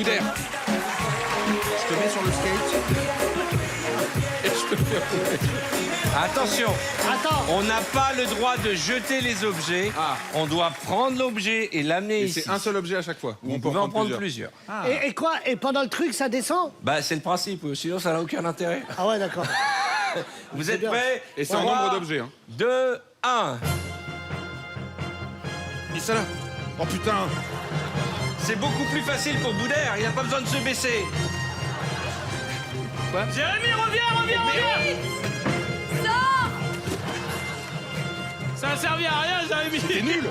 Boudère. Je te mets sur le skate. Et je te fais rouler. Attention, Attends. on n'a pas le droit de jeter les objets. Ah. On doit prendre l'objet et l'amener Et ici. c'est un seul objet à chaque fois. Ou On peut en prendre plusieurs. Et quoi? Et pendant le truc, ça descend? Bah, c'est le principe, sinon ça n'a aucun intérêt. Ah ouais, d'accord. Vous êtes bien. prêts? Et c'est en 3, nombre d'objets. Hein. 2, 1. Et ça là. Oh putain. C'est beaucoup plus facile pour Boudère, il n'a pas besoin de se baisser. Jérémy, reviens. Sors! Ça a servi à rien, Jérémy. T'es nul.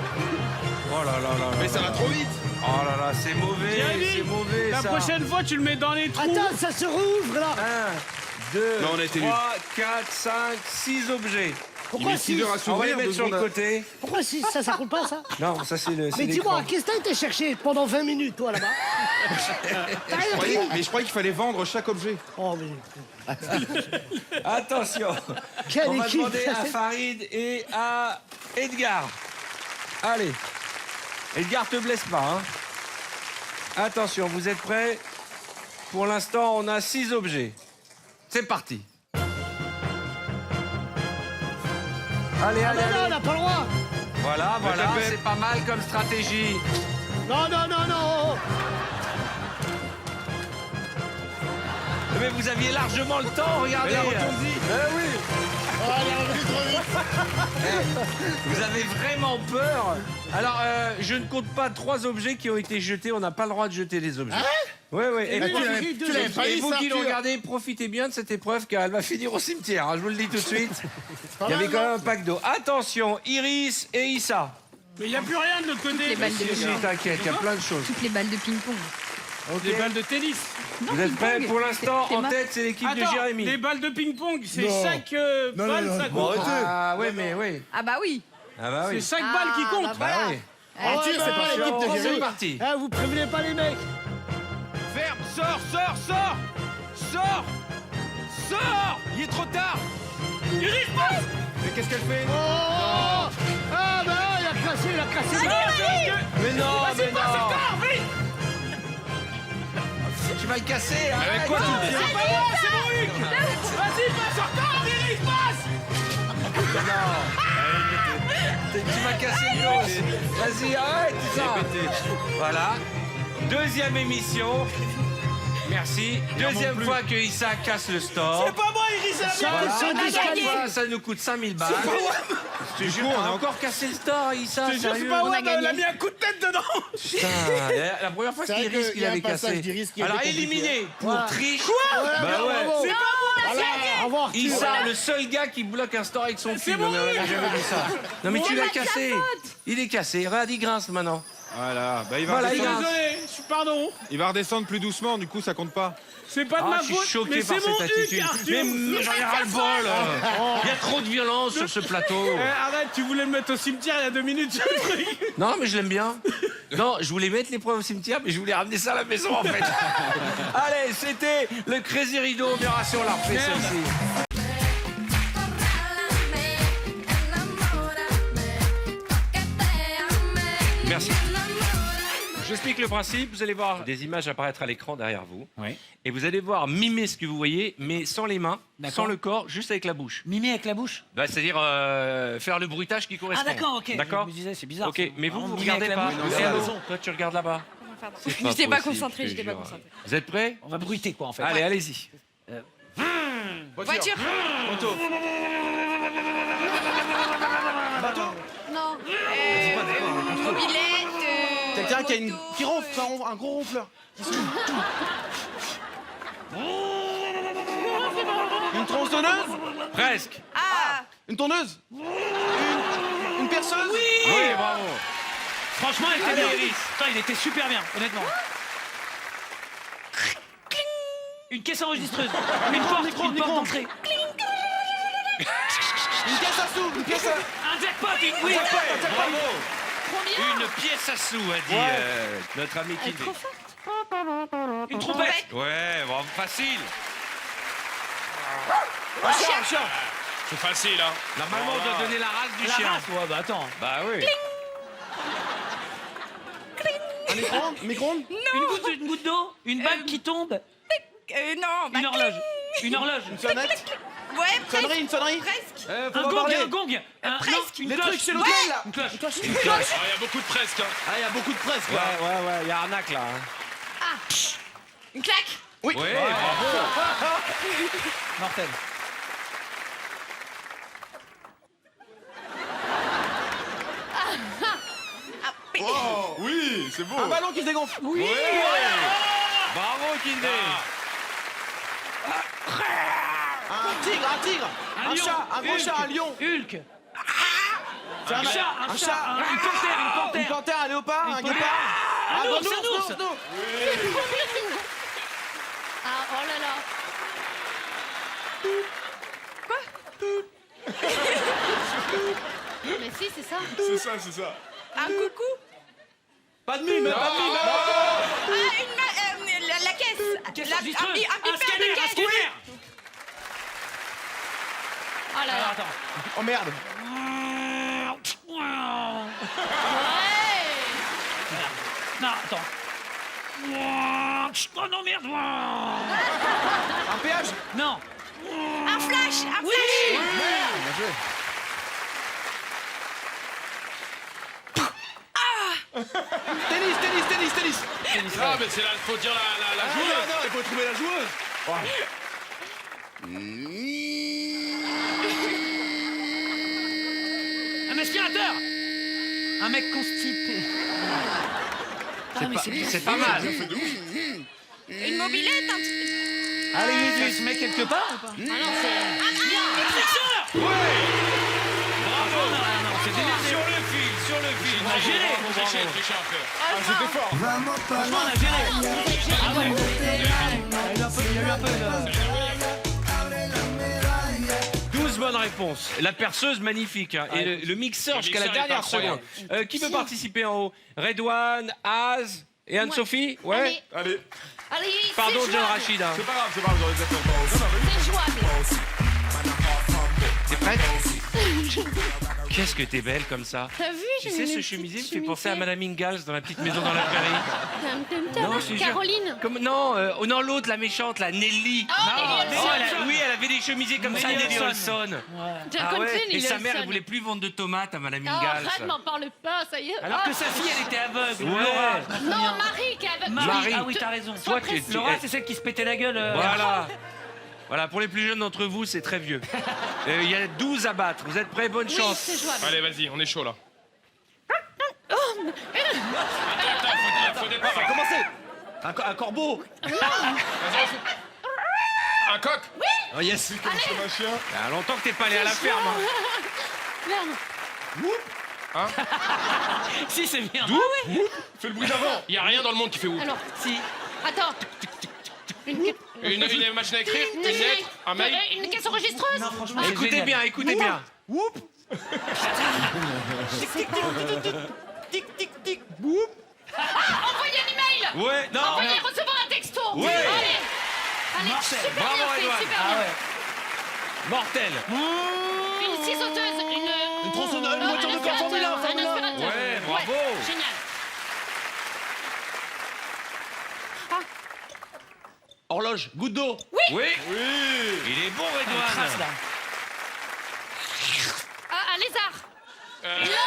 Oh là là là. Mais ça va trop vite. Oh là là, c'est mauvais, Jérémy, c'est mauvais la ça. prochaine fois, tu le mets dans les trous. Attends, ça se rouvre là. 1, 2, Non, on a été 3, 4, 5, 6 objets. Il Pourquoi met 6 si? heures à On va s'ouvrir. les mettre 2 sur le secondes à- côté. Pourquoi si? Ça compte pas ça? Non, ça c'est le. Mais dis-moi, qu'est-ce que t'as été chercher pendant 20 minutes, toi, là-bas? T'as rien pris? Mais je croyais qu'il fallait vendre chaque objet. Oh, mais... Attention. Quelle On va équipe. demander à Farid et à Edgar. Allez. Edgar, te blesse pas. Hein. Attention, vous êtes prêts? Pour l'instant, on a 6 objets. C'est parti. Allez, Ah allez, mais non, on allez. n'a pas le droit. Voilà, voilà, tapette. c'est pas mal comme stratégie. Non, non, non, non. Mais vous aviez largement le temps, regardez. Mais la retourne-y. Eh oui. Vous avez vraiment peur. Alors, je ne compte pas 3 objets qui ont été jetés. On n'a pas le droit de jeter les objets. Oui, oui. Et, Mais vous- tu l'avais- tu l'avais pas et dit, vous ça, qui Arthur. l'ont regardé, profitez bien de cette épreuve car elle va finir au cimetière. Hein, je vous le dis tout de suite. Il y avait quand même un pack d'eau. Attention, Iris et Issa. Mais il n'y a plus rien de l'autre côté. Les balles de Si, t'inquiète, il y a plein de choses. Toutes les balles de ping-pong. Des balles de tennis. Vous êtes prêts? ping-pong. Pour l'instant, T'es en ma- tête, c'est l'équipe de Attends, Jérémy. les balles de ping-pong, c'est Non. 5 balles, ça Bon, compte. Ah, ouais, mais oui. Ah bah oui. Ah, bah oui. C'est 5 balles qui comptent. bah voilà. oui. Ah ouais, c'est pas bah, l'équipe de attention. C'est parti. Eh, vous prévenez pas les mecs. Ferme, sors. Sors. Il est trop tard. Iris, passe. Mais qu'est-ce qu'elle fait? Oh. Ah bah il a cassé. Mais non, mais non. Vite. Tu vas le casser, hein. Avec quoi tu le tiens? C'est pas moi, c'est mon Hugues. Vas-y, passe encore, Iris, passe. Tu vas casser le dos. Vas-y, arrête ça. Voilà. Deuxième émission. Merci. Deuxième fois que Issa casse le store. C'est pas moi, Iris, c'est la mienne. Ça, On a disqualifié. gagné. Ça nous coûte 5000 balles. Je te jure, coup, on on a a encore cassé le store, Issa. Je te jure, c'est Sérieux. pas moi, a gagné. elle a mis un coup de tête dedans. Putain, la première fois, c'était vrai Iris qu'il qui y a un l'avait passage cassé. d'Iris qui a Alors, été compliqué. éliminé pour Voilà. triche. Bah ouais. C'est pas moi. Au revoir. Issa, le seul gars qui bloque un store avec son C'est cul. mon Non, mais on a Hugues. jamais vu ça. Non, mais tu l'as pas de sa cassé. faute. Il est cassé. Regarde, il grince maintenant. Voilà. Bah, il va Voilà, Je suis il redescendre. désolé, je suis pardon. Il va redescendre plus doucement. Du coup, ça compte pas. C'est pas de Ah, ma je suis faute, choqué mais par c'est mon cette Hugues, attitude. Arthur. Mais j'en ai ras le bol. Il y a trop de violence sur ce plateau. Arrête, tu voulais le mettre au cimetière il y a 2 minutes, ce truc. Non, mais je l'aime bien. Non, je voulais mettre l'épreuve au cimetière, mais je voulais ramener ça à la maison, en fait. Allez, c'était le Crazy Rideau. On verra si on la refait, Merde. celle-ci. Merci. J'explique le principe. Vous allez voir des images apparaître à l'écran derrière vous. Oui. Et vous allez voir mimer ce que vous voyez, mais sans les mains, D'accord. sans le corps, juste avec la bouche. Mimer avec la bouche. Bah, c'est-à-dire faire le bruitage qui correspond. Ah d'accord, ok. D'accord. Je me disais, c'est bizarre. Ok, mais vous, vous mimer regardez avec la pas. bouche. Oui, Eh, non, oh, raison. toi, tu regardes là-bas. Pardon. C'est J'étais pas possible, concentrée, je te j'étais pas jure. concentrée. Vous êtes prêts? On va bruiter quoi en fait. Allez, allez-y. Voiture. Moto. Non. Mobilette. Quelqu'un qui a une moto, qui ronfle, un gros ronfleur. Une tronçonneuse. Presque. Ah. Une tonneuse. Une perceuse. Oui, bravo. Franchement, il était Allez, bien. Iris. Putain, il était super bien, honnêtement. Une caisse enregistreuse. Une porte d'entrée. Une caisse à sous. Une pièce à... Un jackpot. Oui. Bravo. Combien? Une pièce à sous, a dit notre ami Elle est Kid. trop forte. Une trompette. Ouais, bon, facile. C'est facile, hein. Normalement, on doit donner la race du La chien. race. Ouais, bah attends. Bah oui. Un Micro-ondes? Une goutte d'eau. Une bague qui tombe. Non, bah, Une horloge. Une horloge. Une sonnette? Ouais, Sonnerie, une sonnerie? presque. Un gong, un gong. Presque. Une Les cloche. trucs chez l'hôtel, là. Une cloche. Une cloche? Ah, il y a beaucoup de presque. Hein. Ah, il y a beaucoup de presque, Ouais, là. ouais, il y a arnaque là. hein. Une claque. Oui. Ouais, bravo. Mortel. Oh, oui, c'est beau. Un ballon qui se dégonfle. Oui. Bravo, Kindé. Un tigre. Un lion. chat, un gros Hulk. chat, un lion. Hulk. C'est Un chat, une panthère, une Une panthère. panthère, un léopard, un panthère. guépard. Un ours, ours, un ours. Ah, oh là là. Mais si, c'est ça. C'est ça, c'est ça. Un coucou. Pas de mime, pas de mime. La caisse. Caisse Un enregistreuse. bipeur Un de scanner, un caisse. scanner. Oh là Alors, là. attends. Oh merde. Ouais. Non, attends. Oh non, merde. Un péage. Non. Un flash. Un Oui. flash. Bien joué. Tennis. Ah, mais c'est là, faut dire la joueuse. Non, il faut trouver la joueuse. Un aspirateur. Un mec constipé. C'est pas mal. Une mobilette. Un truc. Allez, il se met quelque part ou pas? Ah non, c'est. Réflexeur. Bravo. Non, c'est démerdé. Sur le fil. On a géré. Tricher un peu. C'était fort. Franchement, on a géré. Ah ouais. Il y a eu un peu de... 12 bonnes réponses. La perceuse, magnifique. Hein. Et le mixeur jusqu'à la mixeur est dernière incroyable. seconde. Qui veut participer en haut? Redouane, Az et Anne-Sophie? Ouais. Allez, Allez, allez, Pardon, c'est John jouable. Rachid. Hein. c'est pas grave, vous aurez exactement. C'est jouable. T'es prête? Qu'est-ce que t'es belle comme ça. T'as vu? Tu sais, ce chemisier me fait penser à Madame Ingalls dans La Petite Maison dans la Prairie. Non, je te jure. Caroline. Comme, non, non, l'autre, la méchante, la Nelly. Oh, Nelly Olson. Oui, elle avait des chemisiers comme ça, Nelly Nelly Olson. Olson. Je Ah connais ouais. Et Nelly sa mère, Olson. elle voulait plus vendre de tomates à Madame Oh, Ingalls. arrête, m'en parle pas, ça y est. Alors que sa fille, elle était aveugle. Ouais. Laura. Non, Marie qui est aveugle. Marie. Ah oui, t'as raison. Toi, tu- Laura, c'est celle qui se pétait la gueule. Voilà. Voilà, pour les plus jeunes d'entre vous, c'est très vieux. Il y a 12 à battre. Vous êtes prêts? Bonne Oui, chance. c'est jouable. Allez, vas-y, on est chaud là. Ça a commencé. Un corbeau. Un coq. Oh yes. Il y a longtemps que t'es pas allé à la ferme. hein. Merde. Si, c'est bien. Fais le bruit d'avant. Il y a rien dans le monde qui fait ouf. Alors, Si. attends. Une machine à écrire, une lettre, un mail. Une caisse enregistreuse. Non, franchement, Ah, c'est Écoutez génial. bien, écoutez bien. envoyer un email. Ouais, non. Envoyer, recevoir un texto. Ouais. Allez. Allez, Mortel. super Bravo, bien fait, Edouard. super Ah bien. ouais. Mortel. Une scie sauteuse, Une tronçonneuse, une voiture de aspirateur, Formule 1, un Formule 1. aspirateur. Ouais, bravo. Génial. Horloge. Goutte d'eau. Oui. Il est bon, Trace, là. Redouane. Ah, un lézard.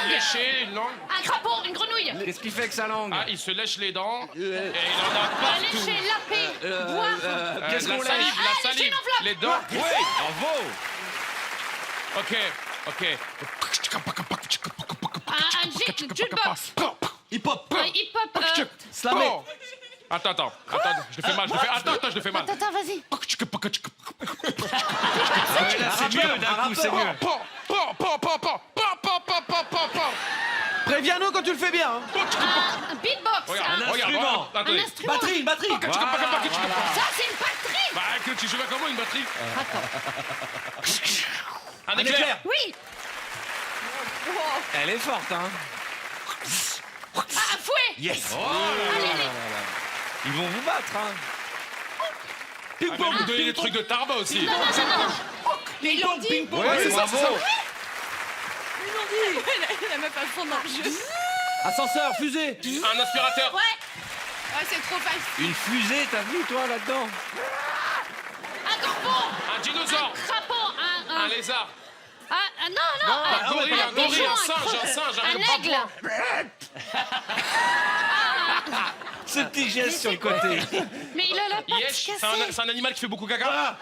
Lécher, une langue. Un crapaud, une grenouille. Qu'est-ce qu'il fait avec sa langue? Ah, il se lèche les dents. Et il en a partout. Lécher, laper, boire. Qu'est-ce qu'on la lèche? salive, Ah, la lécher salive, une enveloppe. les dents. Oui, bravo. Ok. Un jukebox. Hip-hop. Un hip-hop. Slamé. Oh. Attends, je le fais mal, je le fais mal. Attends, vas-y. Ah ouais, là, c'est mieux, d'un coup, c'est mieux. Préviens-nous quand tu le fais bien. Hein. Un beatbox. Regarde, Un regarde, instrument. attendez. Un instrument. Batterie, batterie. Ça, c'est une batterie. Bah, que tu joues comment une batterie? Un Un éclair. éclair. Oui. Elle est forte, hein. Ah, un fouet. Yes. Allez, allez. Ils vont vous battre, hein. Ah, mais vous donnez des trucs de Tarba aussi. Non. Ils l'ont dit. Ouais, c'est ça, bravo. c'est ça. La meuf à fond dans le jeu. Ascenseur, fusée. Un aspirateur. Ouais. Ouais, c'est trop facile. Une fusée, t'as vu, toi, là-dedans? Un corbeau. Un dinosaure. Crapaud. Un lézard. Non. Un gorille, un gorille, un singe, un aigle. Ce petit geste sur le côté. Mais il a la patte Yesh, cassée. c'est un animal qui fait beaucoup caca. Un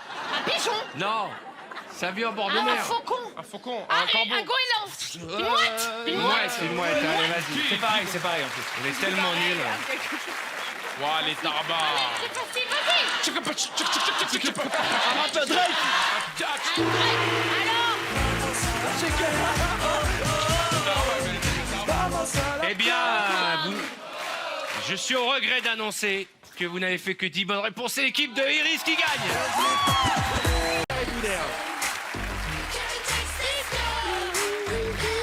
pigeon. Non, ça vit en bord de Un mer. faucon. Un faucon, Ah, un et corbeau. un goéland. Une mouette. Une mouette. C'est une mouette, allez, vas-y. C'est pareil en plus. On est tellement nuls. Ouah, les tarbas. C'est facile, vas-y. Un peu Drake. Un grec. Alors. Eh bien, je suis au regret d'annoncer que vous n'avez fait que 10 bonnes réponses. C'est l'équipe de Iris qui gagne.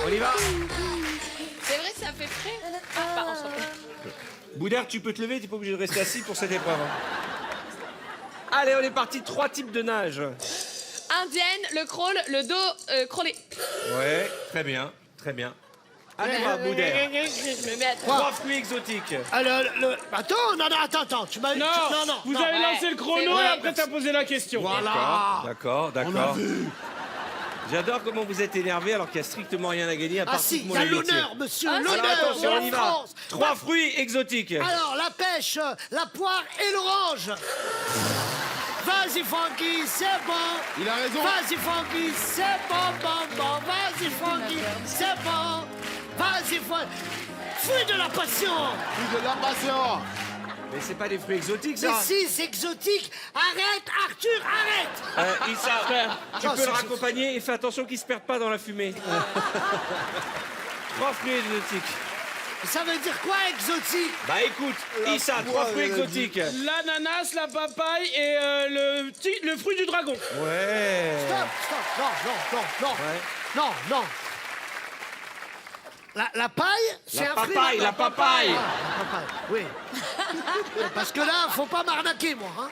On y va. C'est vrai, ça fait frais. Ah, pardon, s'il te plaît. Boudère, tu peux te lever, t'es pas obligé de rester assis pour cette épreuve. Allez, on est parti. 3 types de nage. Indienne, le crawl, le dos crawlé. Ouais, très bien, très bien. À toi, Boudère. Je me mets à 3 fruits exotiques. Alors, attends, tu m'as... Non, non. vous avez lancé le c'est chrono vrai. et après t'as posé la question. Voilà. D'accord. J'adore comment vous êtes énervé alors qu'il n'y a strictement rien à gagner à part Ah si, tout il mon y a amitié. l'honneur, monsieur, Ah, Alors l'honneur attention, de on la y va. France. 3 fruits exotiques. Alors, la pêche, la poire et l'orange. Vas-y, Francky, c'est bon. Il a raison. Vas-y, Francky, c'est bon. Vas-y, Francky, c'est bon. Vas-y, Francky. Fruit de la passion. Plus de la passion. Mais c'est pas des fruits exotiques, Mais ça. si, c'est exotique. Arrête, Arthur, arrête. Issa, tu Non, peux c'est- le raccompagner et fais attention qu'il se perde pas dans la fumée. 3 fruits exotiques. Ça veut dire quoi, exotique? Bah écoute, Issa, 3 fruits exotiques. L'ananas, la papaye et le fruit du dragon. Ouais. Stop. Ouais. Non. La paille, c'est un fruit. La papaye. Ah, la papaye, oui. Parce que là, faut pas m'arnaquer, moi. Hein.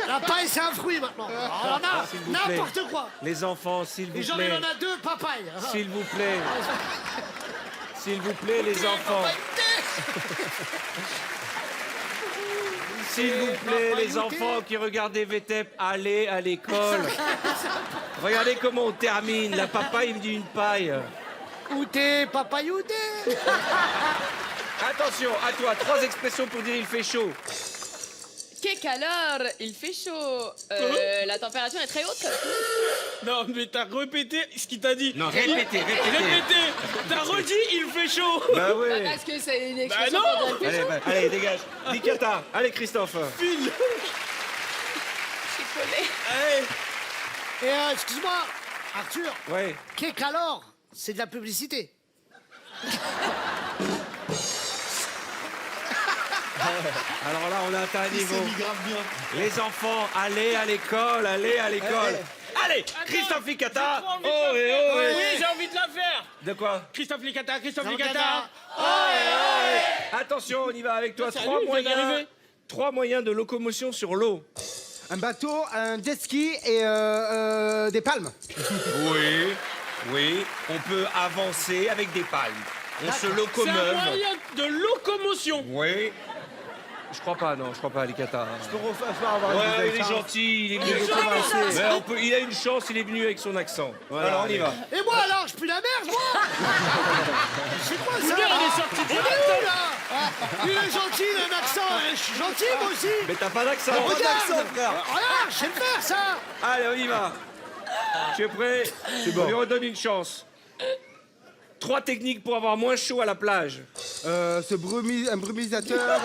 La paille, c'est un fruit maintenant. Alors là, S'il vous plaît. n'importe quoi. Les enfants, s'il vous Et j'en plaît. ai, en a 2 papayes. S'il vous plaît. S'il vous plaît, les enfants. S'il vous plaît, les enfants qui regardent des VTEP, allez à l'école. Regardez comment on termine. La papaye, il me dit une paille. Où t'es, papaye, où t'es? Attention, à toi, 3 expressions pour dire il fait chaud. Qu'est alors, il fait chaud. La température est très haute. Non, mais t'as répété ce qu'il t'a dit. Non, répétez. T'as redit, il fait chaud. Bah oui. Parce que c'est une expression non. pour dire il fait chaud. Allez, dégage. Dicata. Allez, Christophe. Je suis collée. Et excuse-moi, Arthur, Ouais. qu'est alors? C'est de la publicité. Alors là, on a atteint un Il s'est niveau. mis grave bien. Les enfants, allez à l'école, allez à l'école. Allez, Christophe Licata. Oh, et oh, et. Oui, j'ai envie de la faire. De quoi? Christophe Licata. Attention, on y va avec toi. C'est à 3 lui, il vient moyens. d'arriver. 3 moyens de locomotion sur l'eau. Un bateau, un jet ski et des palmes. Oui, on peut avancer avec des palmes. On se C'est un locomotive. moyen de locomotion. Oui. Je crois pas, Licata. Je peux avoir Ouais, il est gentil, il est venu. Mais il a une chance, il est venu avec son accent. Alors on y va. Et moi alors, je pue la merde, moi. C'est quoi ça? Boudère, il est sorti On est où là? Il est gentil, il a un accent. Je suis gentil, moi aussi. Mais t'as pas d'accent. Regarde. Regarde, je sais le faire, ça. Allez, on y va. Tu es prêt? C'est bon. On lui redonne une chance. 3 techniques pour avoir moins chaud à la plage. un brumisateur,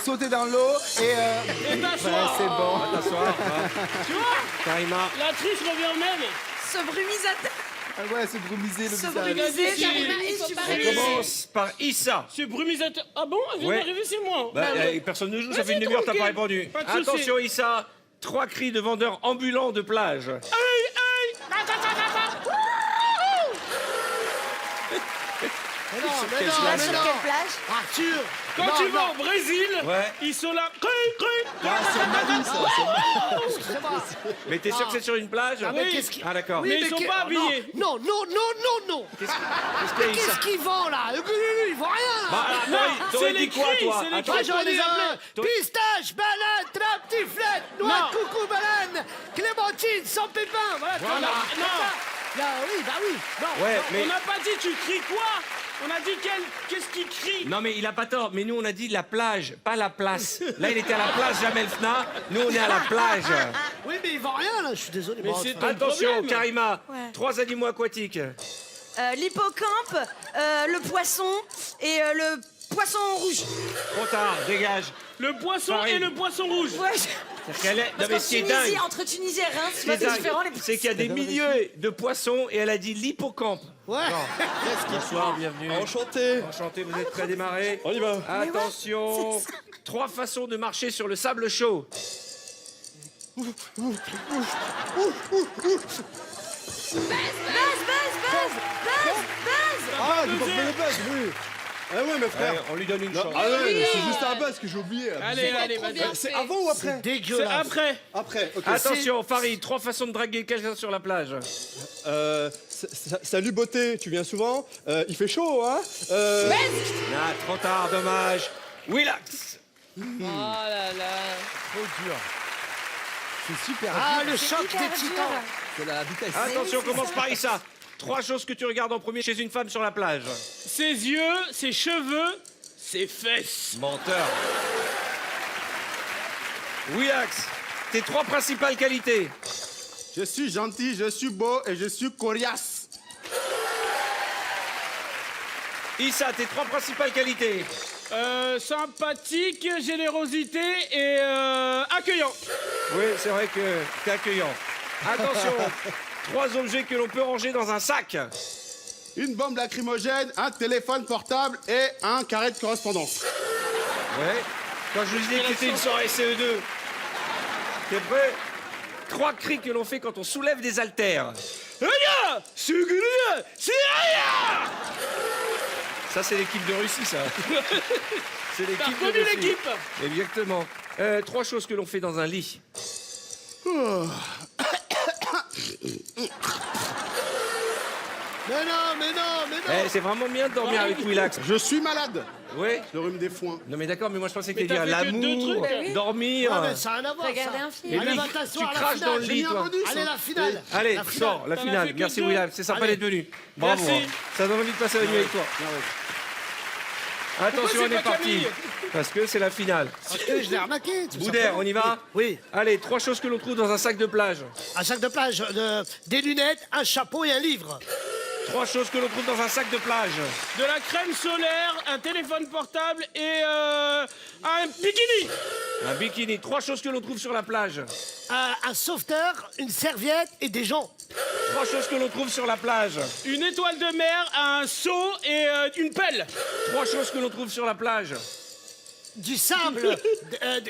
sauter dans l'eau et... t'asseoir. c'est bon. Va t'asseoir. Tu vois, Karima. la triche revient au même. Ce brumisateur. Ah ouais, se brumiser le visage. Il faut pas On répéter. commence par Issa. Ce brumisateur. Ah bon, elle vient Ouais. d'arriver, c'est moi. Bah, personne ne joue, ça Vas-y, fait une demi-heure, t'as pas tranquille. répondu. Pas de souci. Attention, Issa. 3 cris de vendeurs ambulants de plage. non, mais quelle non, plage mais Sur non. quelle plage? Arthur. Quand non, tu non, vas au Brésil, Ouais. ils sont là. excusez-moi. Mais t'es sûr que c'est sur une plage? Ah, mais qu'est-ce qui- Ah, d'accord. Mais ils sont qu'est- pas habillés. Non, non, non, non, non. Qu'est-ce qu'il y a, Issa? Qu'est-ce qu'ils vendent là? Ils vendent rien. Bah, alors, t'aurais c'est dit les quoi, cris, toi? c'est les Attends, Moi, cris. j'aurais les dit appelait. pistache, banane, trappe, tiflette, noix, Non. coucou, banane, clémentine, sans pépin. Voilà, tu vois, Voilà. là, Non. là, oui, bah oui. Non, Ouais, non. mais... On n'a pas dit tu cries quoi. On a dit qu'est-ce qu'il crie. Non, mais il a pas tort. Mais nous, on a dit la plage, pas la place. Là, il était à la place Jamel Fna. Nous, on est à la plage. Oui, mais ils vendent rien là, je suis désolé. Mais Bon, c'est enfin, Attention, problème. Karima. Ouais. 3 animaux aquatiques. L'hippocampe, le poisson et le poisson rouge. Trop tard, dégage. Le poisson Pareil. et le poisson rouge. Ouais. C'est-à-dire qu'elle est... Non, Parce mais qu'en ce qui est Tunisie, dingue, entre Tunisie et Reims, ce tu qui vois, est c'est différent. dingue, c'est qu'il y a des milliers de poissons et elle a dit l'hippocampe. Ouais. Bonsoir, bienvenue. Enchanté. Enchanté, vous êtes prêts à démarrer? On y va. Attention, 3 façons de marcher sur le sable chaud. Ah, j'ai pas fait le buzz, oui. Ah ouais, mes frères. On lui donne une Non, chance. ah ouais, c'est juste un buzz que j'ai oublié. Allez, allez, Trop vas-y. bien C'est fait. avant ou après C'est Dégueulasse. après. Après, ok. Attention, Farid, 3 façons de draguer quelqu'un sur la plage. Salut beauté, tu viens souvent Il fait chaud, hein Ah, trop tard, dommage. Willax. Oh là là. C'est super. Ah, le choc hyper des dur. titans. C'est la vitesse. Attention, commence par Issa. 3 choses que tu regardes en premier chez une femme sur la plage. Ses yeux, ses cheveux, ses fesses. Menteur. Willax, tes 3 principales qualités. Je suis gentil, je suis beau et je suis coriace. Issa, tes 3 principales qualités. Sympathique, générosité et accueillant. Oui, c'est vrai que t'es accueillant. Attention, 3 objets que l'on peut ranger dans un sac. Une bombe lacrymogène, un téléphone portable et un carré de correspondance. Ouais. Quand je vous disais que c'était une soirée CE2. T'es prêt? 3 cris que l'on fait quand on soulève des haltères. Regarde, c'est rien. Ça, c'est l'équipe de Russie, ça. C'est T'as l'équipe de reconnu Russie. l'équipe. Exactement. 3 choses que l'on fait dans un lit. Mais non, mais non, mais non. C'est vraiment bien de dormir avec Willax. Je suis malade. Oui. Le rhume des foins. Non, mais d'accord, mais moi, je pensais que Mais t'allais dire t'as fait que 2 l'amour, trucs. Bah oui. dormir. Ah, mais ça n'a rien à voir. Regarder ça. un film. Et Allez, lui, va tu t'asseoir à la craches finale. dans le J'ai lit, mis un toi. bonus, Allez, la finale. Allez, La finale. sors, la T'en as finale. fait que Merci, 2. Willax. C'est sympa Allez. d'être venu. Bravo. Merci. hein. Ça donne envie de passer la nuit avec toi. Attention, Pourquoi on c'est est pas parti. Camille Parce que c'est la finale. Parce que je l'ai remarqué. tout Boudère, simplement. on y va? Oui. Allez, 3 choses que l'on trouve dans un sac de plage. Un sac de plage, des lunettes, un chapeau et un livre. 3 choses que l'on trouve dans un sac de plage. De la crème solaire, un téléphone portable et un bikini. Un bikini. 3 choses que l'on trouve sur la plage. Un sauveteur, une serviette et des gens. 3 choses que l'on trouve sur la plage. Une étoile de mer, un seau et une pelle. 3 choses que l'on trouve sur la plage. Du sable,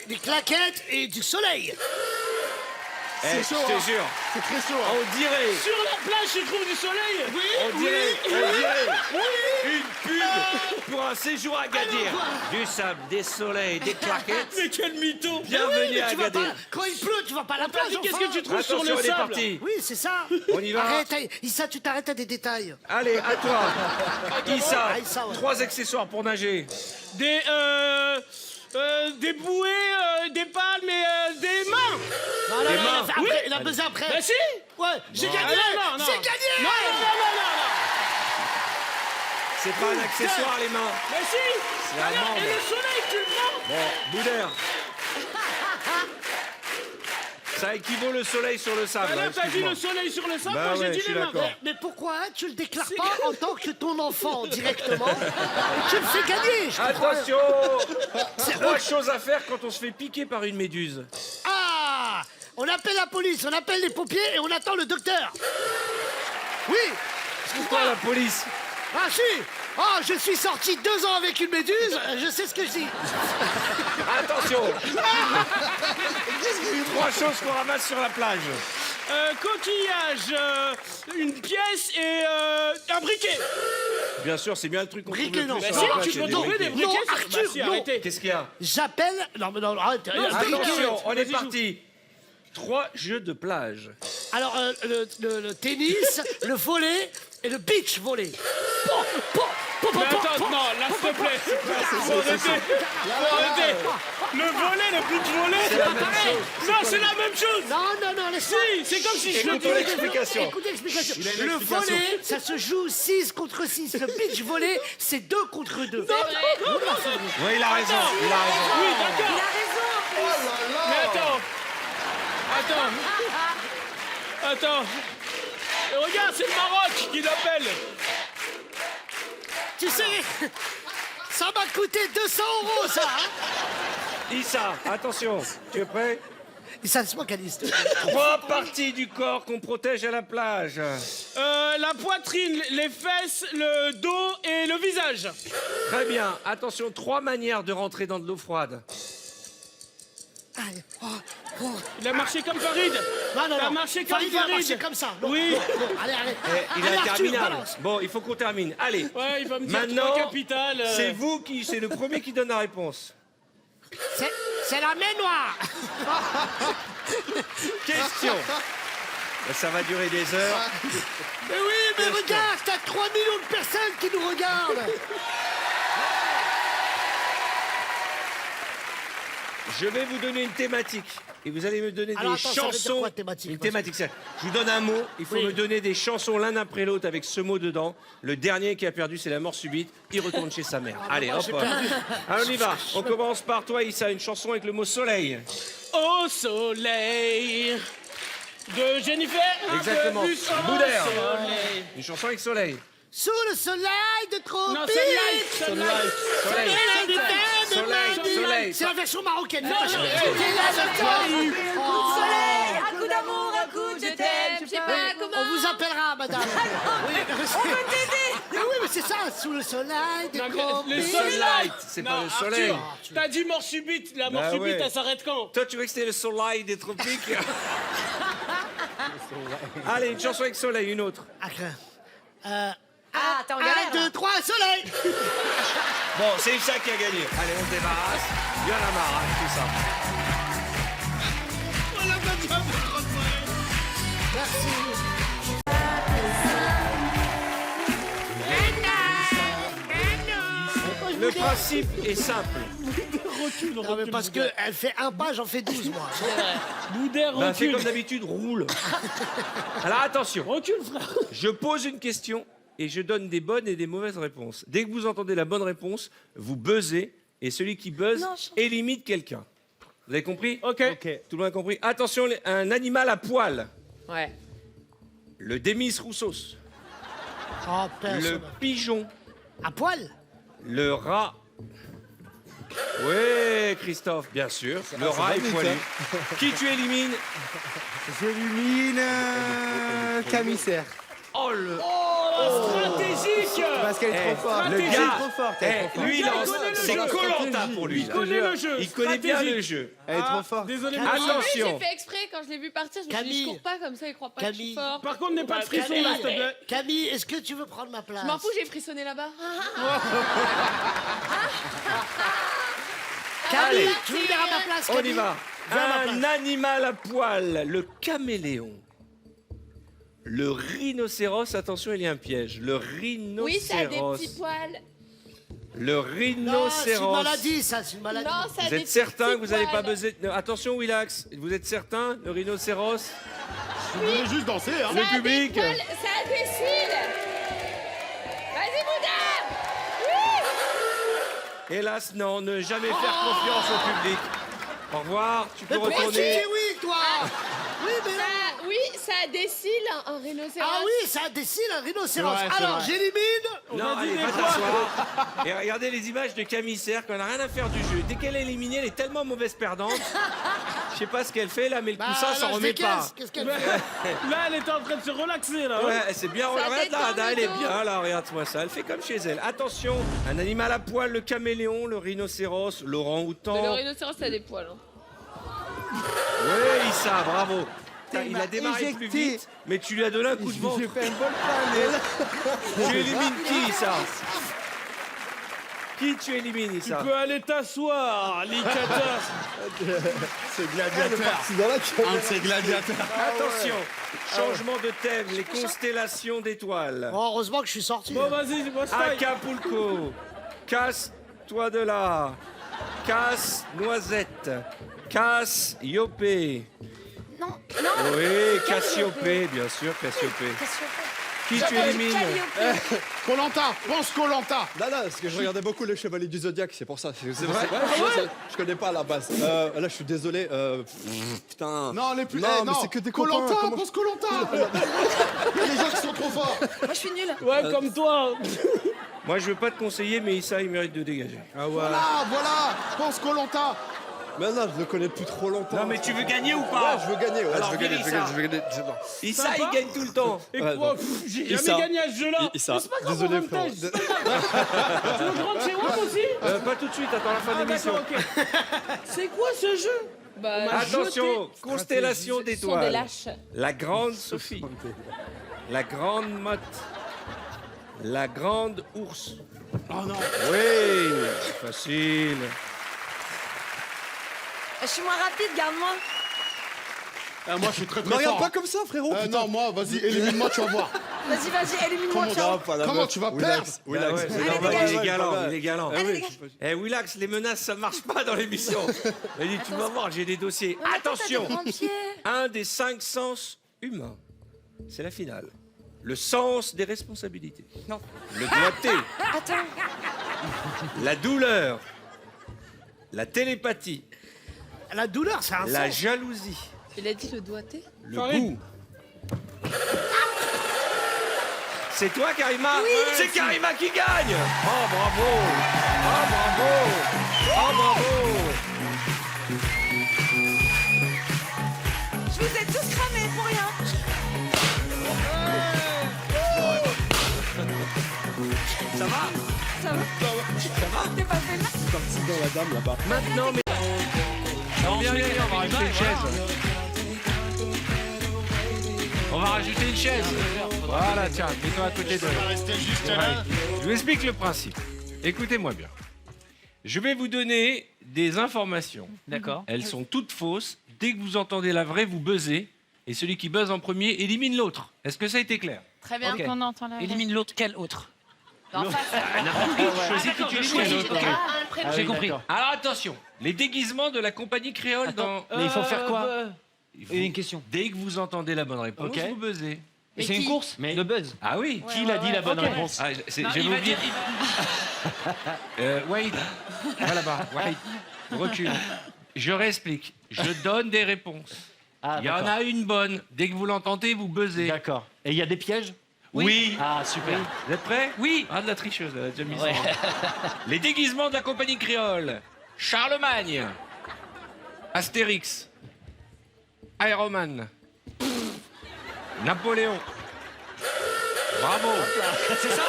des claquettes et du soleil. Je chaud, te hein. jure. C'est très chaud. hein. On dirait. Sur la plage, tu trouves du soleil. On dirait une pub pour un séjour à Agadir. Du sable, des soleils, des claquettes. Mais quel mytho. Bienvenue Mais à tu vas Agadir. pas, quand il pleut, tu vas pas à la plage. Qu'est-ce enfin. que tu trouves sur Attention, le on est sable? parti. Oui, c'est ça. On y va. Arrête, Issa, tu t'arrêtes à des détails. Allez, à toi. Issa, Ah, Issa, ouais. 3 accessoires pour nager. Des bouées, des palmes et des mains. Non, non, Des non, mains. après, Oui. il a besoin après. Bah si. Ouais, j'ai gagné. Ah, non. J'ai gagné. Non. C'est pas un accessoire, les mains. Mais si. la Alors, amende. et le soleil, tu le prends. Bon, Boudère. Ça équivaut le soleil sur le sable. Alors, hein, t'as dit excuse-moi. le soleil sur le sable, Bah moi ouais, j'ai je dit suis les mains. d'accord. Mais pourquoi tu le déclares pas en tant que ton enfant directement et tu le fais gagner, je comprends. Attention. C'est 3 eux. choses à faire quand on se fait piquer par une méduse. Ah, on appelle la police, on appelle les pompiers et on attend le docteur. Oui. Pourquoi la police? Ah si. Ah, je suis sorti 2 ans avec une méduse, je sais ce que je dis. Attention. 3 choses qu'on ramasse sur la plage. Coquillage, une pièce et un briquet. Bien sûr, c'est bien le truc qu'on trouve Briquet, le non. plus Mais sur si, la plage, tu c'est peux des trouver briquets. des briquets. Non, Arthur, si, non. arrêtez. Qu'est-ce qu'il y a? J'appelle. Non, mais non, arrête. Attention, on est Vas-y, parti. 3 jeux de plage. Alors, le tennis, le volley et le beach volley. Mais attends, non, là, s'il te plaît. Faut arrêter. Faut arrêter. Le volet, le beach volley, c'est pas pareil. Non, c'est la même chose. Non, laisse-moi. Si, c'est comme si je le Écoutons disais. l'explication. Écoutez l'explication. Il a une Le explication. volley, ça se joue 6 contre 6. Le beach volley, c'est 2 contre 2. Oui, il a raison. Il a raison. Oui, d'accord. Mais attends. Attends. Et regarde, c'est le Maroc qui l'appelle. Tu sais, ça m'a coûté 200 €, ça. Hein. Issa, attention. Tu es prêt? Ça, c'est moi qui ai dit. 3 parties du corps qu'on protège à la plage. La poitrine, les fesses, le dos et le visage. Très bien. Attention, 3 manières de rentrer dans de l'eau froide. Allez. Il a marché comme Farid. Non, Il a marché comme Farid, il a marché Farid. comme ça. Non, Oui. non, allez, arrête. Il Allez, a Arthur, terminal. balance. Bon, il faut qu'on termine. Allez. Ouais, il va me dire Maintenant, 3 capitales. c'est vous qui, c'est le premier qui donne la réponse. C'est la main noire. Question. Ça va durer des heures. Mais oui, mais regarde, t'as 3 millions de personnes qui nous regardent. Je vais vous donner une thématique. Et vous allez me donner Alors, des attends, ça veut dire chansons. quoi, thématique? Une thématique, c'est. Je vous donne un mot. Il faut Oui. me donner des chansons l'un après l'autre avec ce mot dedans. Le dernier qui a perdu, c'est la mort subite. Il retourne chez sa mère. Allez, moi, hop. j'ai hop. perdu. Allez, on y va. On commence par toi, Issa. Une chanson avec le mot soleil. Au soleil de Jennifer. Exactement. Un peu plus au Boudère. soleil. Une chanson avec soleil. Sous le soleil de tropique. Non, Sunlight. Soleil. Soleil. Soleil. C'est la version marocaine. Non, C'est non, Un coup d'amour, un coup de thème, je sais pas comment. On vous appellera, madame. Oui, on peut t'aider. Mais oui, mais c'est ça, sous le soleil de Non, tropique. le Sunlight, c'est pas Non, le soleil. Arthur, t'as dit mort subite. La mort Bah subite, ouais. elle s'arrête quand? Toi, tu veux que c'était le soleil des tropiques? Allez, une chanson avec soleil, une autre. Ah, attends, regarde. 1, 2, 3, soleil. Bon, c'est Issa qui a gagné. Allez, on se débarrasse. Il y en a marre, hein, tout ça. Le principe est simple. Non, mais parce qu'elle fait un pas, j'en fais 12, moi. Boudère, Ben, fais recule. comme d'habitude, roule. Alors attention, Recule, frère. je pose une question et je donne des bonnes et des mauvaises réponses. Dès que vous entendez la bonne réponse, vous buzzez et celui qui buzz élimine quelqu'un. Vous avez compris? Ok. Tout le monde a compris? Attention, un animal à poil. Ouais. Le Demis roussos. Oh, Le personne. pigeon. À poil. Le rat. Oui, Christophe, bien sûr. Le rat est poilu. Qui tu élimines? J'élimine Camille Serre. Oh, le... Stratégique. Parce qu'elle est trop forte. le Elle est gars, trop forte. Elle est trop forte. lui, Le gars, il connaît le c'est jeu. Koh-Lanta pour lui. Il connaît le jeu. Il connaît bien Stratégique. le jeu. Elle est Ah, trop forte. Désolé, Moi, Attention. j'ai fait exprès quand je l'ai vu partir. Je me suis dit, je Camille. cours pas comme ça, il croit pas que je suis Camille. fort. Par contre, n'aie pas de frisson Camille, là, s'il te plaît. Camille, est-ce que tu veux prendre ma place? Je m'en fous, j'ai frissonné là-bas. Camille, Allez. tu veux venir à ma place, On Camille? y va. Viens à ma Un place. animal à poil, le caméléon. Le rhinocéros, attention, il y a un piège. Le rhinocéros. Oui, ça a des petits poils. Le Non, c'est une rhinocéros. maladie, ça, c'est une maladie. Non, ça a Vous des êtes certain que petits vous n'allez pas poils. buzzer? Non, attention, Willax. Vous êtes certain? Le rhinocéros? Vous voulez juste danser, hein? Le Ça a public. des poils, ça a des cils. Vas-y, Bouddha. Hélas, non, ne jamais faire confiance au public. Au revoir, tu peux Mais pourquoi tu retourner. dis oui, toi? Oui, mais non. Oui, ça a des cils, un rhinocéros. Ah oui, ça a des cils, un rhinocéros. C'est vrai, c'est Alors, vrai. j'élimine. Non, allez, va t'asseoir. Et regardez les images de Camille Serre, qu'on n'a rien à faire du jeu. Dès qu'elle est éliminée, elle est tellement mauvaise perdante. Je sais pas ce qu'elle fait là, mais le Bah, coussin là, s'en je remet pas. décaisse. Qu'est-ce qu'elle fait? Là, elle était en train de se relaxer, là. hein. Ouais, c'est bien. Ça Regarde détend là, le elle est dos. bien là, regarde-moi ça. Elle fait comme chez elle. Attention, un animal à poil, le caméléon, le rhinocéros, l'orang-outan. Le rhinocéros, ça a des poils. Hein. Oui, Issa, bravo. Il a démarré plus vite, mais tu lui as donné un coup de J'ai ventre. fait un volcan. Tu élimines qui, ça? Qui tu élimines, Tu ça? peux aller t'asseoir, Likata. C'est gladiateur. Un de ces gladiateurs. Attention, changement de thème, les constellations d'étoiles. Bon, heureusement que je suis sorti. Bon, vas-y, moi, style. Acapulco, casse-toi de là, casse noisette, casse Yopé. Non, non. Oui, Cassiopée, bien sûr, Cassiopée. Qui tu élimines? Colanta, pense Colanta. Non, non, parce que je regardais beaucoup les Chevaliers du Zodiaque, c'est pour ça. C'est vrai? Je connais pas à la base. Là, je suis désolé. Putain. Non, les plus. Non, eh, mais c'est que des copains, Colanta, comment- pense Colanta. Il y a des gens qui sont trop forts. Moi, je suis nulle. Ouais, comme toi. Moi, je veux pas te conseiller, mais Issa, il mérite de dégager. Ah ouais. Voilà, voilà, pense Colanta. Mais non, je le connais plus trop longtemps. Non, mais tu veux gagner ou Ouais, pas? je veux gagner. Ouais, Alors, je veux gagner. viens, Je veux gagner. Issa. Je veux gagner. Issa, Sympa. il gagne tout le temps. Et Ouais, quoi, bon. j'ai Issa. jamais gagné à ce jeu-là. Issa. Mais c'est pas grave, Désolé, on va me frérot. tèche, c'est pas grave. Tu veux rentrer chez moi aussi? Pas tout de suite, attends la fin de Ah, l'émission. d'accord, ok. C'est quoi ce jeu? Bah, Attention, constellation ce sont des d'étoiles. lâches. La grande Sophie. La grande motte. La grande ours. Oh non. Oui, facile. Je suis moins rapide, garde-moi. Moi, je suis très Me très regarde fort. pas comme ça, frérot. Non, moi, vas-y, élimine-moi, tu vas voir. Vas-y, vas-y, élimine-moi, Comment tiens. Comment tu vas perdre? Ah ouais, c'est Allez, normal, dégage. il est galant, il est galant. Allez, dégage. Eh Willax, les menaces, ça marche pas dans l'émission. Il dit, tu vas voir, j'ai des dossiers. Ouais, mais toi, t'as Attention, des grands pieds. un des 5 sens humains. C'est la finale. Le sens des responsabilités. Non. Le doigté, Attends. la douleur, la télépathie, La douleur, c'est un la sens. jalousie, Il a dit le doigté. le Farine. goût. C'est toi, Karima? C'est Karima qui gagne. Oh, bravo. Oh, bravo. Oh, bravo. Je vous ai tous cramés pour rien. Ça va? Ça va? T'es pas fait mal? Parti dans la dame là-bas. Maintenant, mais... Viens, viens, viens, on va rajouter une chaise. On va rajouter une chaise. Voilà, tiens, mets-toi à côté de... Je vous explique le principe. Écoutez-moi bien. Je vais vous donner des informations. D'accord. Elles sont toutes fausses. Dès que vous entendez la vraie, vous buzzez. Et celui qui buzz en premier élimine l'autre. Est-ce que ça a été clair? Très bien. Ok. On entend la Élimine l'autre, quel autre? En face. Choisis qui tu élimines. Ah, un prénom. J'ai compris. Alors attention, les déguisements de la compagnie créole dans... Mais il faut faire quoi? Vous- Et une question. Dès que vous entendez la bonne réponse, Ok. vous buzzez. Mais C'est une qui course de buzz. Ah oui. Qui l'a dit la bonne réponse? Ah, j'ai oublié. Wade, va là-bas. Wade, recule. Je réexplique. Je donne des réponses. Ah, Il y en a une bonne. Dès que vous l'entendez, vous buzzez. D'accord. Et il y a des pièges? Oui. Ah, super. Vous êtes prêts? Oui. Ah, de la tricheuse, elle a déjà mis ça. Ouais. Les déguisements de la compagnie créole. Charlemagne. Astérix. Iron Man. Napoléon. Bravo. C'est ça?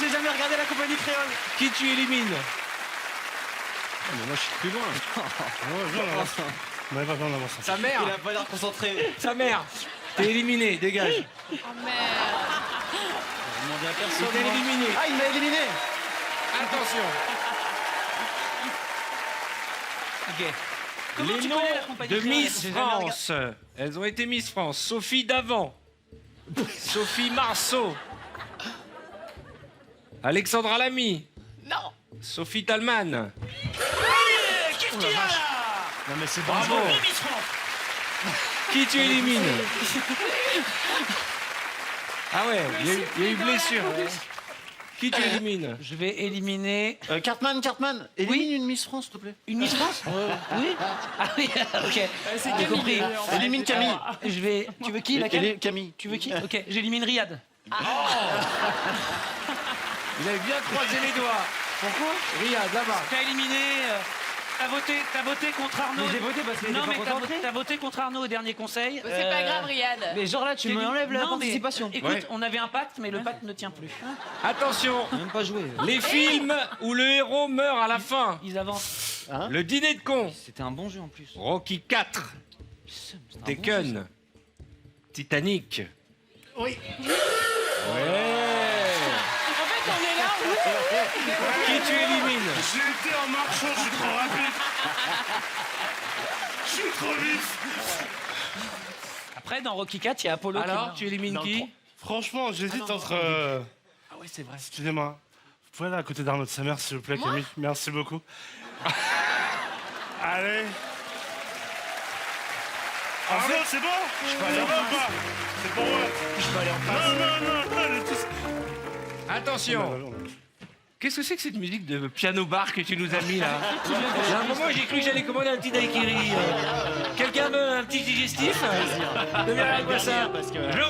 J'ai jamais regardé la compagnie créole. Qui tu élimines? Mais moi, je suis plus loin. Sa mère. Il a pas l'air concentré. Sa mère. T'es éliminé, dégage. Oh merde. Demandez à Il personne. t'a moi. éliminé. Ah, il m'a éliminé. Attention. Ok. Comment Les tu noms connais la compagnie de créole? Miss J'ai jamais regardé. France. Elles ont été Miss France. Sophie Davant. Sophie Marceau. Alexandra Lamy. Non. Sophie Talman. Qu'est-ce qu'il y a là? Non, mais c'est Bravo. dangereux. Miss France. Qui tu élimines? Ah ouais, il y a eu blessure. Qui tu élimines? Je vais éliminer. Cartman, élimine une Miss France, s'il te plaît. Une Miss France? Oui. Ah oui, ok. J'ai compris. Élimine Camille. Je vais. Tu veux qui, laquelle? Camille. Tu veux qui? Ok, j'élimine Riyad. Il avait bien croisé les doigts. Pourquoi? Riyad, là-bas. T'as éliminé. T'as voté contre Arnaud. Mais j'ai voté parce qu'il Non, était mais pas concentré. t'as voté contre Arnaud au dernier conseil. C'est pas grave, Riyad. Mais genre là, tu m'enlèves la Non, mais participation. Écoute, Ouais. on avait un pacte, mais le pacte ne tient plus. Attention, Même pas joué. les films où le héros meurt à la fin. Ils avancent. Le dîner de con. C'était un bon jeu en plus. Rocky 4. C'est un bon jeu, Taken. Titanic. Oui. Ouais. En fait, on est là, oui. Qui tu élimines? J'ai été en marchant, je suis trop rapide. Je suis trop vite. Après, dans Rocky 4, il y a Apollo qui Alors, meurt. tu élimines Dans le qui? tronc. Franchement, j'hésite entre... Ah oui, c'est vrai. Excusez-moi. Vous pouvez aller à côté d'Arnaud de sa mère, s'il vous plaît, Camille. Merci beaucoup. Allez. Arnaud, c'est bon? Je peux aller en pas. C'est pour moi. Je peux aller en face. Non, elle est tous... Attention. Qu'est-ce que c'est que cette musique de piano bar que tu nous as mis là? Il y a un moment, j'ai cru que j'allais commander un petit daiquiri. Quelqu'un veut un petit digestif? Viens avec moi ça.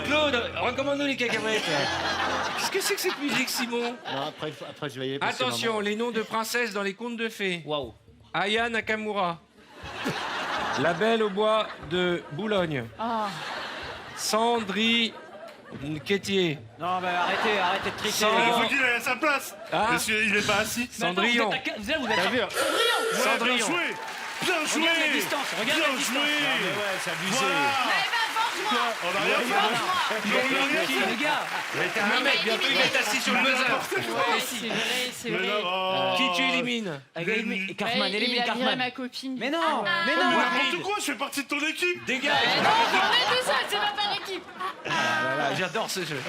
Claude, recommande-nous les cacahuètes. Qu'est-ce que c'est que cette musique, Simon? Non, après je vais y aller. parce que Attention, les noms de princesses dans les contes de fées. Waouh. Aya Nakamura. La Belle au bois de Boulogne. Sandri Quétier. Non, mais arrêtez de tricher, Sans- les Il gars. faut qu'il aille à sa place. Ah. Parce qu'il est pas assis. Cendrillon. Vous êtes T'as vu? Ouais, bien Cendrillon. joué. Bien joué. Regarde la distance, regarde la Bien distance. joué. Ouais, c'est abusé. Voilà. On a rien fait. Les gars, T'es un mec, bientôt il est assis sur le buzzer. C'est vrai, c'est Mais vrai. non. Qui tu élimines? Cartman, il élimine a viré Cartman. ma copine. Mais non, mais Mais non. n'importe quoi, je fais partie de ton équipe. Dégage. Non, on est tout seul, c'est pas par équipe. Voilà, j'adore ce jeu.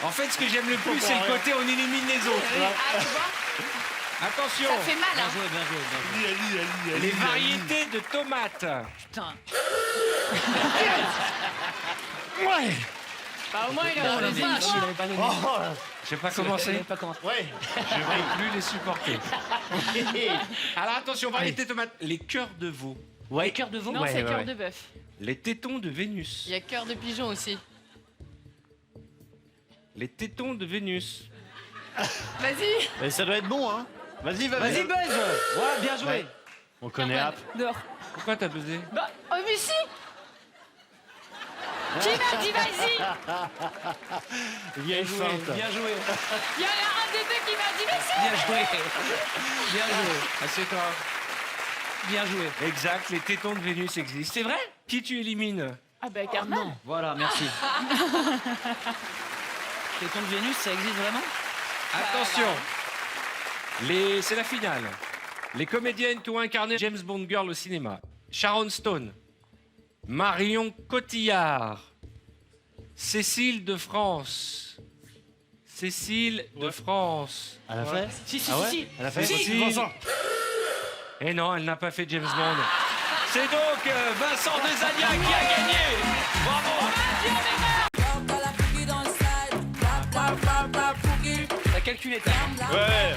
En fait, ce que j'aime le plus, c'est le côté on élimine les autres. Ah, tu vois, Attention, ça fait mal, hein. Ali. les variétés de tomates. Putain. Bah, au moins, il a Oh la raison. vache, il avait pas donné. J'ai pas Il commencé. avait pas commencé. Ouais. Je ne vais plus les supporter. Alors attention, variétés de tomates. Les cœurs de veau. Les cœurs de veau. Non, c'est cœur de bœuf. Les tétons de Vénus. Il y a cœur de pigeon aussi. Les tétons de Vénus. Vas-y. Mais ça doit être bon, hein. Vas-y, Vas-y, buzz. Ouais, bien joué. On connaît App. Dehors. Pourquoi t'as buzzé? Bah, oh, mais si. Qui m'a dit vas-y? Vieille feinte. Bien joué. Il y en a un des deux qui m'a dit mais si. Bien joué. Bien joué. Assieds-toi. Bien joué. Exact, les tétons de Vénus existent. C'est vrai? Qui tu élimines? Ah bah Carmen. Voilà, merci. Les tons de Vénus, ça existe vraiment? Attention. C'est la finale. Les comédiennes qui ont incarné James Bond Girl au cinéma. Sharon Stone. Marion Cotillard. Cécile de France. Cécile de France. Elle a fait? Si, Ah ouais? si. Elle a fait? Si. Vincent. Et non, elle n'a pas fait James Bond. C'est donc Vincent Desagna qui a gagné. Bravo. La calculette. Ouais,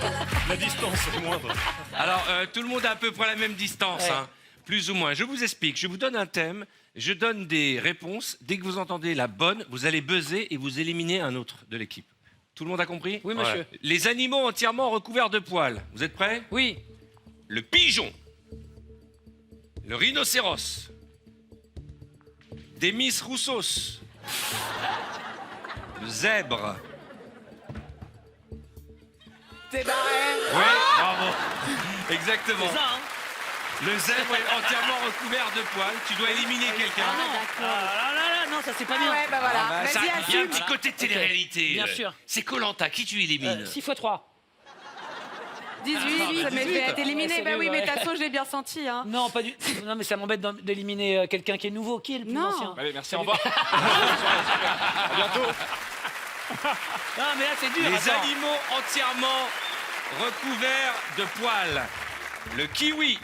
la distance est moindre. Alors, tout le monde a à peu près la même distance, Ouais. hein, plus ou moins. Je vous explique. Je vous donne un thème, je donne des réponses. Dès que vous entendez la bonne, vous allez buzzer et vous éliminez un autre de l'équipe. Tout le monde a compris? Oui, monsieur. Ouais. Les animaux entièrement recouverts de poils. Vous êtes prêts? Oui. Le pigeon. Le rhinocéros. Des Miss Roussos. Le zèbre. T'es barré. Oui, bravo. Exactement. C'est ça, hein? Le zèbre est entièrement recouvert de poils. Tu dois éliminer quelqu'un. Non, ça c'est pas Ah bien. ouais, bah voilà. Ah bah, ça, Vas-y, il y a un assume. petit côté de télé-réalité. Bien sûr. C'est Koh-Lanta. Qui tu élimines? 6 x 3. 18, ça m'est fait éliminé. C'est Bah nul, oui, mais ouais. ta sauce, je l'ai bien senti. Hein. Non, pas du Non, mais ça m'embête d'éliminer quelqu'un qui est nouveau. Qui est le plus Non. ancien? Allez, merci, au revoir. Non, mais là c'est dur. Les attends. animaux entièrement recouverts de poils. Le kiwi.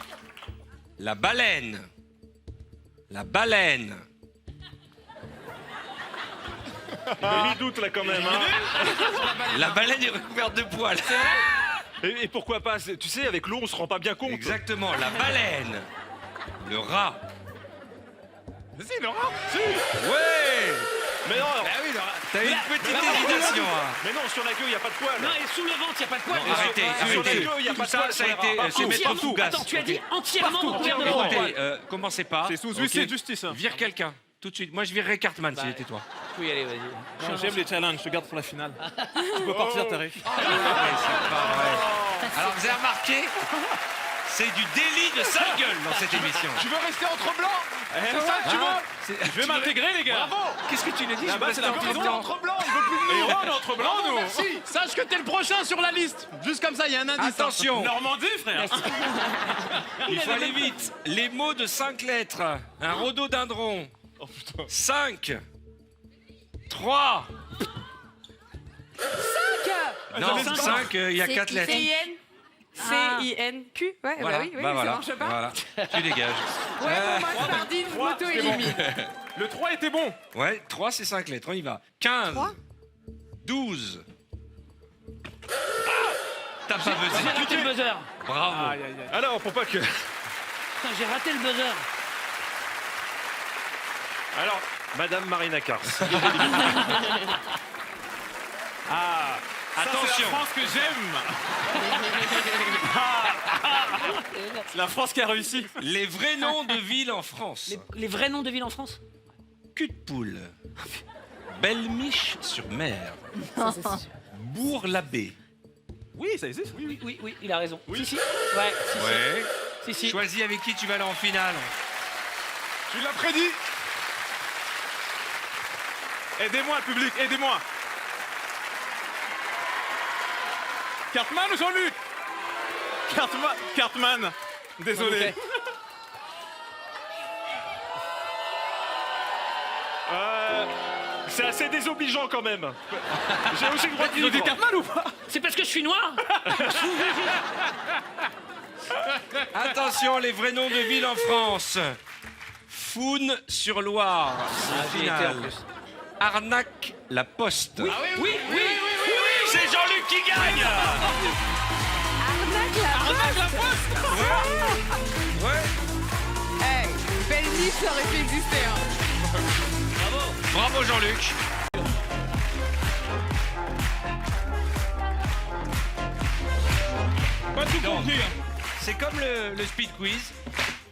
La baleine. La baleine. Il m'a mis doute là quand même. Hein. La baleine est recouverte de poils. Et pourquoi pas? Tu sais, avec l'eau, on se rend pas bien compte. Exactement. La baleine. Le rat. Vas-y, Laurent. Si. Ouais. Mais non, Ah oui, t'as une petite hésitation. Hein. mais non, sur la queue, il n'y a pas de poil. Non, et sous le ventre, il n'y a pas de poils. Non, arrêtez, sur la arrêtez. queue, il y a Tout pas de ça, poils ça a sur les été, rats. c'est mettre en Entièrement. fougasse. Attends, tu as dit entièrement recouvert de poils. Écoutez, commencez pas. C'est sous ok? huissier de justice. Hein. Vire quelqu'un, tout de suite. Moi, je virerais Cartman si j'étais toi. Oui, allez, vas-y. J'aime les challenges, je te garde pour la finale. Tu peux partir, Tarek. Ouais, c'est pas vrai. Alors, vous avez remarqué, C'est du délit de sale gueule dans cette émission. Tu veux rester entre blancs? C'est ça que tu vois. Je vais m'intégrer, les gars. Bravo. Qu'est-ce que tu lui dis? Là-bas, c'est la Tu veux prison. rester entre blancs, il veut plus de Et nous. on est entre blancs, nous. Merci. Sache que t'es le prochain sur la liste. Juste comme ça, il y a un indice. Attention, Normandie, frère. il faut aller vite. Les mots de 5 lettres. Un rhododendron. 5. 3. Non, 5, il y a 4 lettres. C-I-N-Q. Ouais, Voilà, bah oui, bah ça voilà, marche pas. voilà. Tu dégages. Ouais, pour moi, Sardine, m'auto-élimine. Le 3 était bon. Ouais, 3 c'est 5 lettres, on y va. 15. 12. T'as pas J'ai buzzé. raté le buzzer. Bravo. Aïe, aïe, aïe. Alors, pour pas que. Putain, j'ai raté le buzzer. Alors, Madame Marina Kars. Ah, ça, c'est Attention. la France que j'aime. C'est la France qui a réussi. Les vrais noms de villes en France. Les vrais noms de villes en France? Cul de poule. Belle-Miche-sur-Mer. Bourg-l'Abbé. Oui, ça existe. Oui, oui. Oui, il a raison. Si, si. Ouais, Ouais. si. Choisis avec qui tu vas aller en finale. Tu l'as prédit. Aidez-moi, le public, aidez-moi. Cartman ou Jean-Luc? Cartman. Désolé. C'est assez désobligeant quand même. J'ai aussi le droit de Ils ont dit vivre. Cartman ou pas? C'est parce que je suis noir. Attention, les vrais noms de villes en France. Foune-sur-Loire. j'y étais en plus. Arnaque-la-Poste. Oui. C'est Jean-Luc qui gagne. Arnaque la poste. Ouais. Hey, belle niche, ça aurait pu exister. Hein. Bravo Jean-Luc. Pas tout Donc, compris. C'est comme le speed quiz.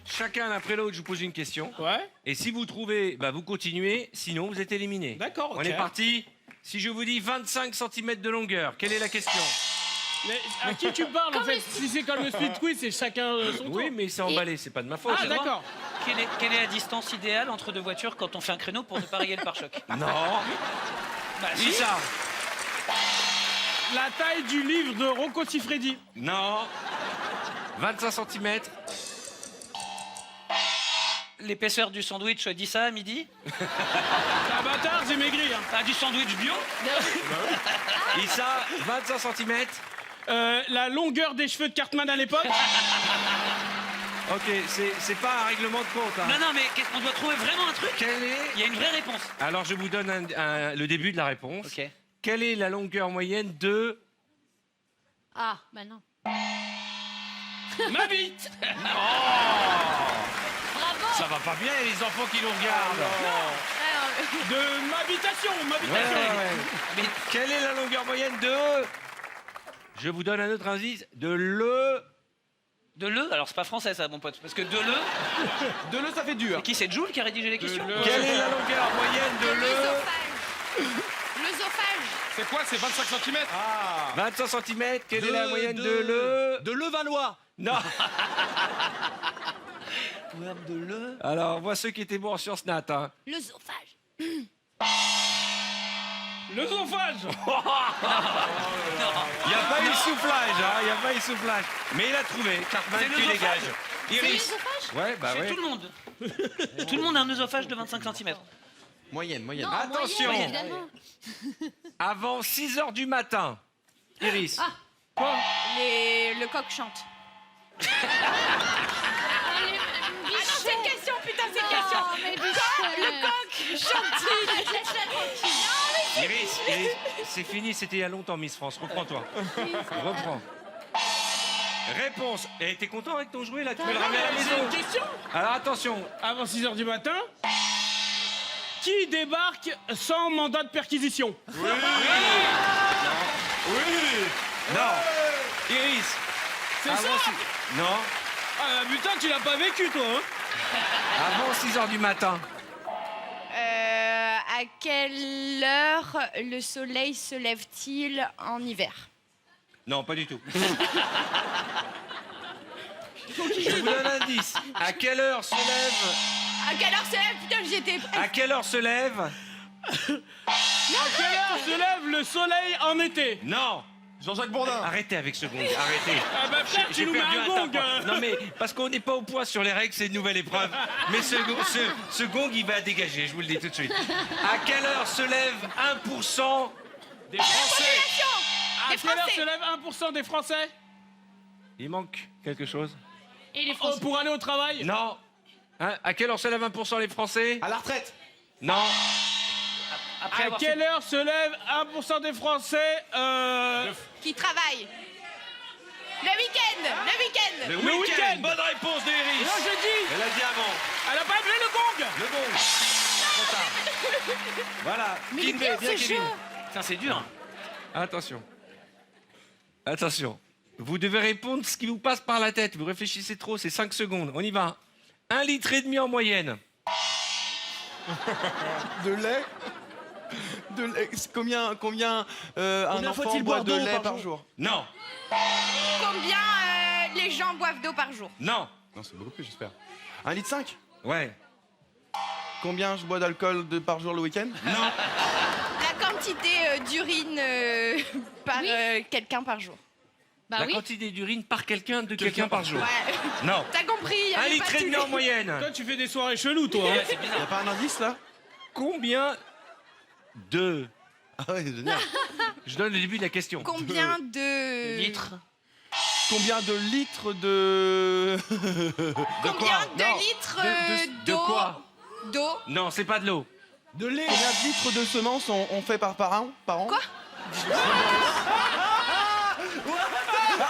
Chacun l'un après l'autre, je vous pose une question. Ouais. Et si vous trouvez, bah vous continuez, sinon vous êtes éliminé. D'accord, On ok. est parti. Si je vous dis 25 cm de longueur, quelle est la question? Mais à qui tu parles en fait? Si c'est comme le speed quiz, c'est chacun son tour. Oui, mais c'est emballé, c'est pas de ma faute. Ah, d'accord. Quelle est la distance idéale entre deux voitures quand on fait un créneau pour ne pas rayer le pare-choc? Non. Bah, Dis ça. La taille du livre de Rocco Siffredi. Non. 25 cm. L'épaisseur du sandwich, dis ça à midi? C'est un bâtard, j'ai maigri. Hein. Ah, du sandwich bio? Issa, 25 cm. La longueur des cheveux de Cartman à l'époque. Ok, c'est pas un règlement de compte. Hein. Non, mais on doit trouver vraiment un truc. Quelle est... Il y a une vraie réponse. Alors je vous donne le début de la réponse. Ok. Quelle est la longueur moyenne de... Ah, bah non. Ma bite. Ça va pas bien, les enfants qui nous regardent. De m'habitation. Mais quelle est la longueur moyenne de... Je vous donne un autre indice. De le... De le? Alors c'est pas français ça, mon pote. Parce que de le. De le, ça fait dur. Et qui c'est Jules qui a rédigé les questions? Quelle est la longueur moyenne de le... L'œsophage. C'est quoi, c'est 25 cm? 25 cm, quelle est la moyenne de le... De Levallois. Non. De le. Alors, voici ceux qui étaient bons en sciences nat. Hein. L'œsophage. L'œsophage. Il n'y a pas eu de soufflage, hein. Il n'y a pas eu de soufflage. Mais il a trouvé. Cartman, C'est tu l'œsophage. dégages. C'est Iris. l'œsophage? Ouais, bah Chez ouais. tout le monde. Tout le monde a un œsophage de 25 cm. Moyenne. Non, Attention. moyenne, évidemment. Avant 6 h du matin. Iris. Le coq chante. Ah non, c'est une question, putain, c'est une question. Le coq chante-t-il? Laisse-la tranquille. Iris, c'est fini, c'était il y a longtemps, Miss France. Reprends-toi. Reprends. Réponse. Et t'es content avec ton jouet là? Tu peux le ramener à la C'est maison. une question. Alors attention. Avant 6 h du matin. Qui débarque sans mandat de perquisition? Non. Iris. C'est Avant ça. six- Non. Ah putain, tu l'as pas vécu toi, hein? Avant 6 h du matin. À quelle heure le soleil se lève-t-il en hiver? Non, pas du tout. Je vous donne un indice. À quelle heure se lève... À quelle heure se lève? Putain, j'y étais À quelle heure se lève... À quelle heure se lève le soleil en été? Non. Jean-Jacques Bourdin. Arrêtez avec ce gong, arrêtez. Ah bah frère, tu nous mets un gong. tapin. Non mais, parce qu'on n'est pas au point sur les règles, c'est une nouvelle épreuve. Mais ce gong, il va dégager, je vous le dis tout de suite. À quelle heure se lève 1% des Français? À quelle heure se lève 1% des Français? Il manque quelque chose? Et les Français. Pour aller au travail? Non. Hein, à quelle heure se lève 1% les Français? À la retraite. Non. À quelle heure se lève 1% des Français Qui travaille. Le week-end. Le week-end. Le Le week-end. week-end. Bonne réponse de Iris. Non, je dis. Elle a dit avant. Elle a pas appelé le gong. Le gong. Trop tard. Voilà. Mais Kinvé, bien bien ce Kevin. jeu. Putain, c'est dur. Attention. Attention. Vous devez répondre ce qui vous passe par la tête. Vous réfléchissez trop, c'est 5 secondes. On y va. 1,5 litre en moyenne. De lait. De lait. Combien un enfant faut-il boit boire de d'eau lait par par jour jour? Non. Combien les gens boivent d'eau par jour? Non. Non, c'est beaucoup plus, j'espère. 1,5 litre. Ouais. Combien je bois d'alcool par jour le week-end? Non. La quantité d'urine par quelqu'un par jour. Bah La oui. quantité d'urine par quelqu'un par jour. Ouais. Non. T'as compris? y 1,5 avait litre pas tous les- en moyenne. Toi, tu fais des soirées cheloues, toi. Hein. Y'a pas un indice là? Combien de... Ah ouais, génial. Je donne le début de la question. Combien de Litre. Combien de litres de... Combien de Non. litres De d'eau? quoi? D'eau. Non, c'est pas de l'eau. De lait. Combien de litres de semences on fait par an? Quoi?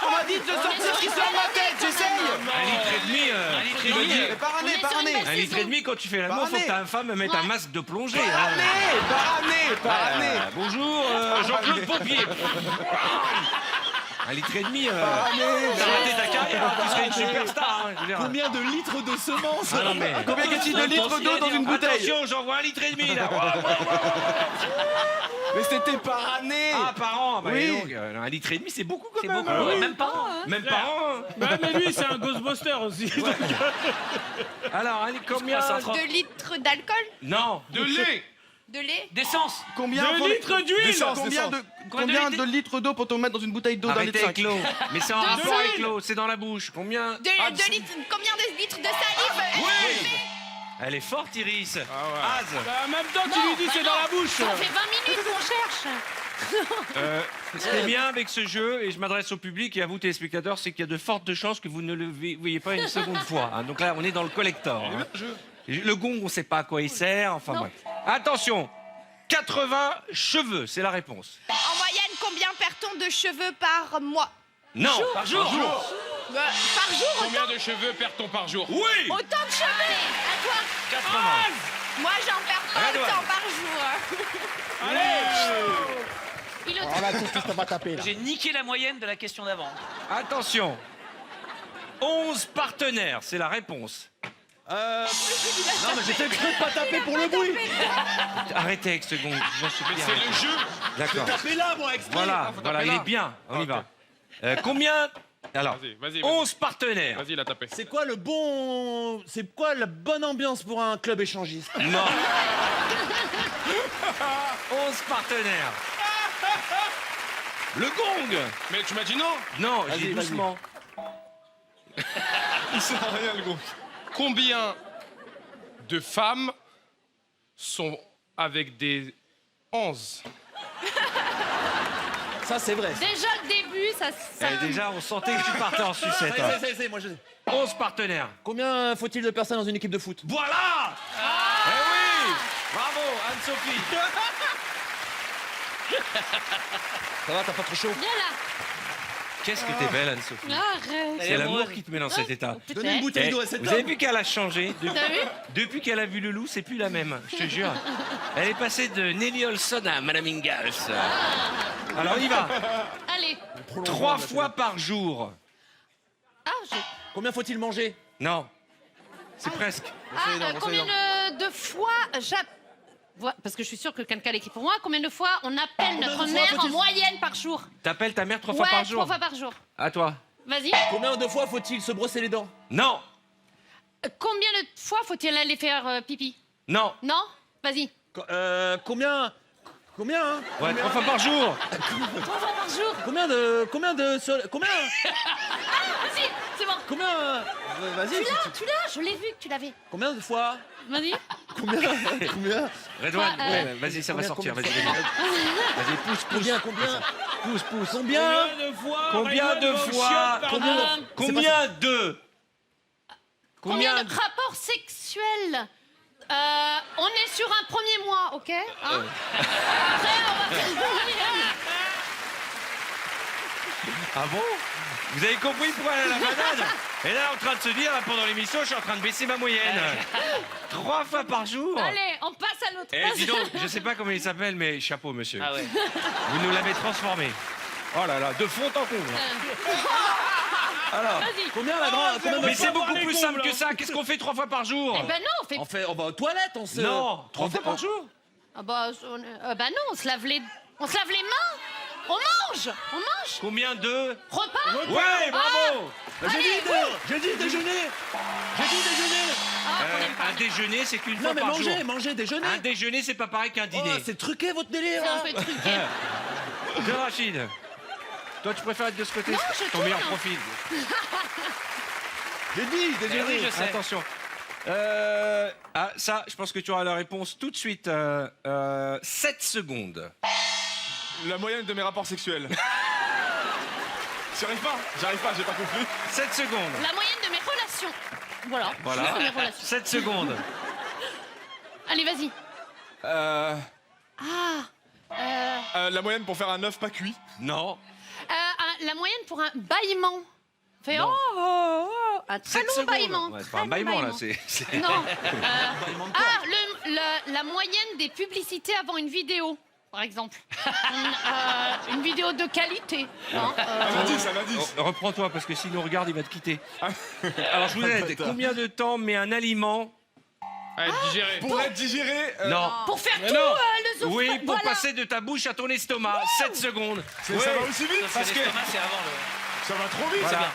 On m'a dit de sortir ce qui sort de ma tête, j'essaye. 1,5 litre. 1,5 litre. Mais par année, par année. 1,5 litre quand tu fais l'amour, Par faut que année. ta femme mette un masque de plongée. Par hein. année, par année, par année. Bonjour, Jean-Claude Pompier. 1,5 litre. Par année. T'as raté ta carrière, hein, tu serais une superstar. hein, je veux dire. Combien de litres de semences? Ah non, mais... Combien y a-t-il de litres d'eau dans une bouteille? Attention, j'envoie 1,5 litre là. Mais c'était par année. Ah, par an. Bah, Oui. donc, 1,5 litre, c'est beaucoup quand C'est même. beaucoup. hein. Ouais, même pas. Hein. Même par an. hein. Bah, mais lui, c'est un Ghostbuster aussi. Alors, combien... crois que c'est 2 litres d'alcool? Non. De lait. De lait? D'essence. Combien 2 litres d'huile. D'essence, Combien de litres d'eau peut-on mettre dans une bouteille d'eau d'un Arrêtez litre avec 5? l'eau. Mais c'est en De rapport avec l'huile. l'eau, c'est dans la bouche. Combien... Combien de litres de salive? Oui. Elle est forte, Iris. Az. Bah, en même temps, tu lui dis c'est dans la bouche. Ça fait 20 minutes qu'on cherche. Ce qui est bien avec ce jeu, et je m'adresse au public et à vous téléspectateurs, c'est qu'il y a de fortes chances que vous ne le voyez pas une seconde fois. hein. Donc là, on est dans le collector. hein. Le gong, on ne sait pas à quoi il sert. Enfin bref. Attention, 80 cheveux, c'est la réponse. En moyenne, combien perd-on de cheveux par mois? Non, par jour. Par jour, Combien de cheveux perd-on par jour? Oui. autant de cheveux? À toi? 80. Moi, j'en perds pas Redouane. autant par jour. Il a On va tous pas taper là. J'ai niqué la moyenne de la question d'avant. Attention. 11 partenaires, c'est la réponse. Non, mais j'étais cru de pas taper pour le bruit. Arrêtez avec ce gong. J'en supplie, C'est arrêtez. le jeu. D'accord. Tapez là, moi, exprès. Voilà, voilà, il est bien. On y va. Combien? Alors, Vas-y. 11 partenaires. Vas-y, la tapé. C'est quoi la bonne ambiance pour un club échangiste? Non. 11 partenaires. Le gong. Mais tu m'as dit non. Non, j'ai Vas-y, vas-y. doucement. Il sert à rien, le gong. Combien de femmes sont avec des 11? Ça, c'est vrai. Déjà le début, ça. Eh, déjà, on sentait que tu partais en sucette. hein. Moi, je... 11 partenaires. Combien faut-il de personnes dans une équipe de foot? Voilà. Eh oui. Bravo, Anne-Sophie. Ça va, t'as pas trop chaud? Viens là. Qu'est-ce que t'es belle, Anne-Sophie. Arrête. C'est l'amour qui te met dans cet état. Donnez une bouteille Eh, d'eau à cet vous avez homme. vu qu'elle a changé T'as vu? depuis qu'elle a vu le loup, c'est plus la même, je te jure. Elle est passée de Nelly Olson à Madame Ingalls. Alors on y va. Allez. 3 fois par jour. Ah, Combien faut-il manger? Non, c'est presque. combien de fois parce que je suis sûre que quelqu'un l'écrit pour moi. Combien de fois on appelle notre de fois mère en faut-il- moyenne par jour? T'appelles ta mère 3 fois Ouais, par jour. 3 fois par jour. À toi. Vas-y. Combien de fois faut-il se brosser les dents? Non. Combien de fois faut-il aller faire pipi? Non. Non? Vas-y. Combien? Combien? Ouais, 3 fois par jour. 3 fois par jour. Combien? Vas-y, c'est bon. Combien? Vas-y. Tu l'as, je l'ai vu que tu l'avais. Combien de fois? Vas-y. Combien? Redouane, Quoi, ouais, vas-y, ça va sortir. Vas-y, pousse. Combien? Pousse. Combien? Combien de fois? Combien de Combien de rapports sexuels on est sur un premier mois, ok hein Après, on va faire une moyenne. Ah bon? Vous avez compris pourquoi elle a la banane? Et là, en train de se dire, là, pendant l'émission, je suis en train de baisser ma moyenne. 3 fois par jour. Allez, on passe à l'autre. Eh, dis donc, je sais pas comment il s'appelle, mais chapeau, monsieur. Ah ouais. Vous nous l'avez transformé. Oh là là, de fond en comble. Alors, Vas-y. Combien la grande? mais c'est beaucoup plus simple que ça. Qu'est-ce qu'on fait 3 fois par jour? Eh ben non, on fait... On va aux toilettes, on se... Non, 3 fois par jour. Ah bah, bah non, on se lave les mains. On mange. Combien de Repas. Ouais, bravo. J'ai dit déjeuner. Ah, on aime pas. Un déjeuner, c'est qu'une Non fois mais par jour. manger, déjeuner. Un déjeuner, c'est pas pareil qu'un dîner. Oh, c'est truqué votre délire. C'est un hein. peu truqué. De Rachid. Toi, tu préfères être de ce côté? Non, je Ton tourne. meilleur profil. J'ai dit déjeuner. Oui, je sais. Attention. Ça, je pense que tu auras la réponse tout de suite. 7 secondes. La moyenne de mes rapports sexuels. J'arrive pas, j'ai pas compris. 7 secondes. La moyenne de mes relations. Voilà. Voilà. Juste de mes relations. 7 secondes. Allez, vas-y. La moyenne pour faire un œuf pas cuit. Non. La moyenne pour un bâillement. Fait Non. un très 7 long secondes. bâillement. Ouais, c'est très pas un long bâillement, là. bâillement. C'est... Non. La moyenne des publicités avant une vidéo, par exemple. Une vidéo de qualité. Non, Un indice. Reprends-toi, parce que s'il nous regarde, il va te quitter. Alors, je vous aide. Combien de temps met un aliment Digérer. Pour être digéré. Non. pour faire tout non. le zoophrène. Oui, pour voilà. passer de ta bouche à ton estomac. 7 secondes. Ça va aussi vite. Parce que l'estomac, c'est avant le... Ça va trop vite. Voilà.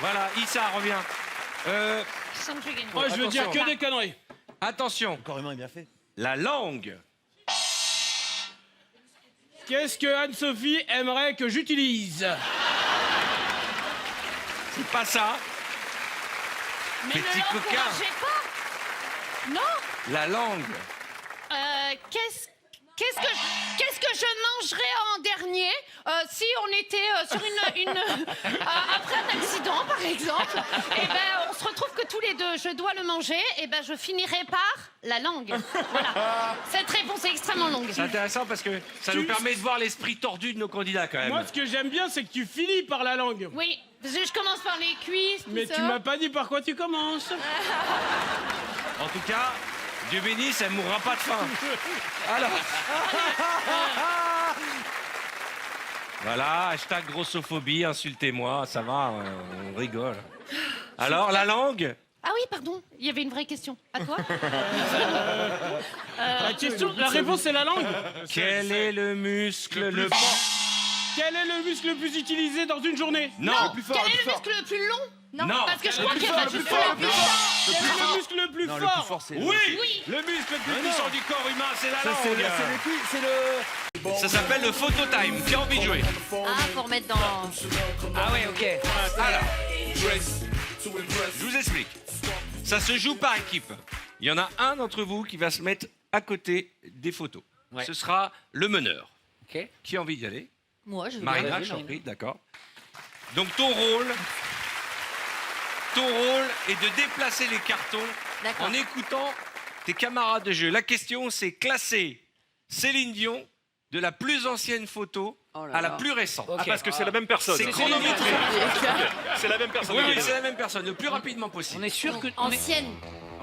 Voilà, Issa revient. Je sens que je vais gagner. Moi, je veux dire Attention. que des conneries. Attention, Le corps humain est bien fait. la langue. Qu'est-ce que Anne-Sophie aimerait que j'utilise? C'est pas ça. Mais Petit ne coquin. l'encouragez pas. Non. La langue. Qu'est-ce que je mangerais en dernier si on était sur après un accident, par exemple? Et ben, on se retrouve que tous les deux, je dois le manger. Et ben, je finirai par la langue. Voilà. Cette réponse est extrêmement longue. C'est intéressant parce que ça nous permet de voir l'esprit tordu de nos candidats quand même. Moi, ce que j'aime bien, c'est que tu finis par la langue. Oui, parce que je commence par les cuisses. tout Mais ça. tu m'as pas dit par quoi tu commences. En tout cas, Dieu bénisse, elle mourra pas de faim. Alors. Voilà, hashtag grossophobie, insultez-moi, ça va, on rigole. Alors, la langue? Ah oui, pardon, il y avait une vraie question. À toi? La réponse, c'est la langue. Quel est le muscle le plus... Quel est le muscle le plus utilisé dans une journée? Non. Quel est le muscle le plus long? Non. Parce que je crois qu'il y a Le muscle le plus Non, le fort. plus fort, c'est... Oui, Oui. le muscle le plus puissant du corps humain, c'est la langue. C'est le... Ça s'appelle le photo time. Qui a envie de jouer? Ah, pour mettre dans... Ah ouais, ok. Alors, je vous explique. Ça se joue par équipe. Il y en a un d'entre vous qui va se mettre à côté des photos. Ouais. Ce sera le meneur. Ok. Qui a envie d'y aller? Moi, je veux Marina, bien. je t'en prie, d'accord. Donc ton rôle est de déplacer les cartons D'accord. en écoutant tes camarades de jeu. La question, c'est classer Céline Dion de la plus ancienne photo à la plus récente. Ok. Parce que c'est la même personne. C'est chronométré. C'est la même personne. Oui, c'est la même personne, le plus rapidement possible. On est sûr que... Ancienne.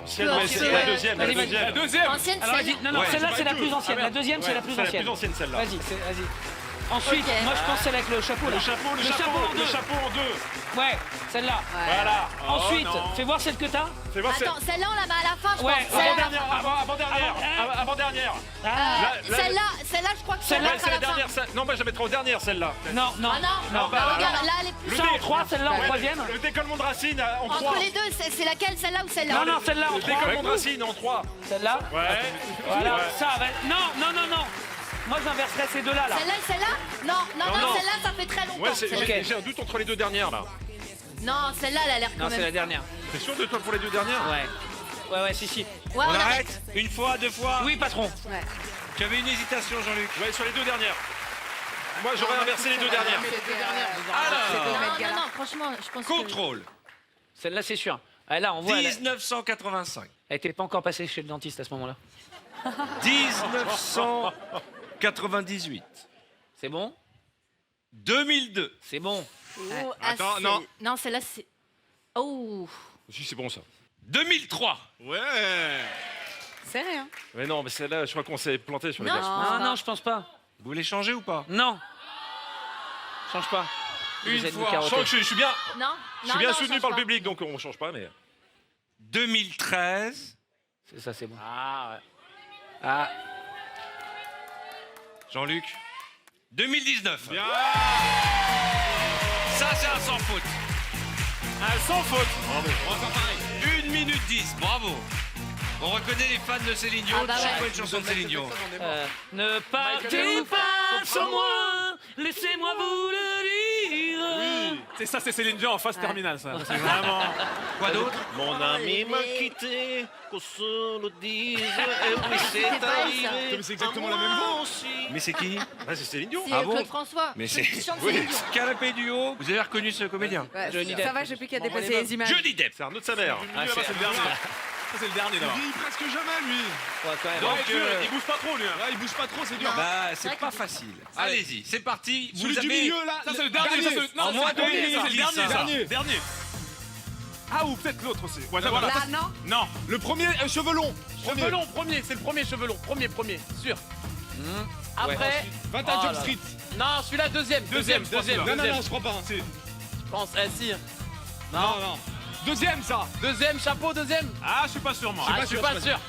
C'est la deuxième. Allez, vas-y. La deuxième. Ancienne, Alors c'est... vas-y, non, Ouais. celle-là c'est la plus ancienne, la deuxième c'est la plus C'est la ancienne. plus ancienne celle-là. Vas-y, Ensuite, Ok. moi je pense celle avec le chapeau là. Le chapeau en deux. Ouais, celle-là. Voilà. Oh, Ensuite, non. fais voir celle que t'as. Fais voir Attends, celle-là, on la met à la fin, je Ouais, pense. Celle-là, avant-dernière. celle-là, je crois que Celle-là, c'est C'est la la fin. dernière. Non, moi je la mettrai en dernière celle-là. Non, non. Ah non, Non, bah, regarde, là, elle est plus Ça en 3, celle-là en Ouais, troisième. Le décollement de Racine en 3. entre les deux. C'est laquelle, celle-là ou celle-là? Non, non, celle-là en Le 3. décollement de Racine en 3. Celle-là. Ouais. Voilà, Ouais. ça va. Non. Moi j'inverserais ces deux-là là. Celle-là et celle-là? Non, Non. celle-là, ça fait très longtemps. Ouais, Celle-là. j'ai un doute entre les deux dernières là. Non, celle-là, elle a l'air quand Non, c'est la même. dernière. T'es sûr de toi pour les deux dernières? Ouais, si. Ouais, On on arrête? Une fois, deux fois? Oui, patron. Ouais. Tu avais une hésitation, Jean-Luc. Ouais, sur les deux dernières. Moi j'aurais inversé les deux dernières. Alors, Non, franchement, je pense que... contrôle. Celle-là, c'est sûr. Ah, là, on voit. 1985. Elle était pas encore passée chez le dentiste à ce moment-là. 1998. C'est bon? 2002. C'est bon. Attends, non. Non, celle-là, c'est... Oh. Si, c'est bon ça. 2003. Ouais. C'est rien. Mais non, mais celle-là, je crois qu'on s'est planté sur les Non. gars. Non, je pense pas. Vous voulez changer ou pas? Non. Change pas. Une Vous êtes fois. mis Je sens que je suis bien, Non, je suis bien non, soutenu change par le pas. public, donc on change pas, mais. 2013. C'est ça, c'est bon. Ah ouais. Ah, Jean-Luc. 2019. Bien. Ça, c'est un sans faute. Sans faute. Bravo. 1 minute 10. Bravo. On reconnaît les fans de Céline Dion. Ah bah Chaque ouais. fois une chanson de Céline Dion. ne partez pas sans moi, laissez-moi vous le dire. C'est ça, c'est Céline Dion en phase terminale, ça. C'est vraiment. Quoi d'autre? Mon ami m'a quitté, qu'on se le dise, et oui c'est C'est pas arrivé. Mais c'est exactement à la même moi voix. aussi. Mais c'est qui? Ah, c'est Céline Dion. C'est Ah bon Claude François. Mais Je c'est. chante Oui. Céline Dion. Canapé duo. Vous avez reconnu ce comédien? Johnny Ça Depp. va, j'ai plus qu'à déplacer les images. Johnny Depp. C'est Arnaud de sa mère. Ah, c'est le dernier. Ça, c'est le dernier d'abord. Il presque jamais, lui. Ouais, quand même. Donc, Il bouge pas trop, lui. Là, il bouge pas trop, c'est dur. Bah, c'est pas facile. Allez-y, c'est parti. Celui Vous du avez. milieu, là. Ça, c'est le dernier. Ça, c'est... En moins de ça, c'est le minutes, dernier. ça. Ça. Dernier. Ah, ou peut-être l'autre aussi. Ouais, voilà. Là, non. Non. Le premier, cheveux longs. Cheveux longs, premier. C'est le premier cheveux longs. Premier, sûr. Après. 21 Jump Street. Non, celui-là, deuxième. Deuxième. Non, je crois pas. Je pense, si. Non. Deuxième, ça. Deuxième, chapeau, deuxième. Ah, je suis pas sûr, moi. Je suis pas sûr.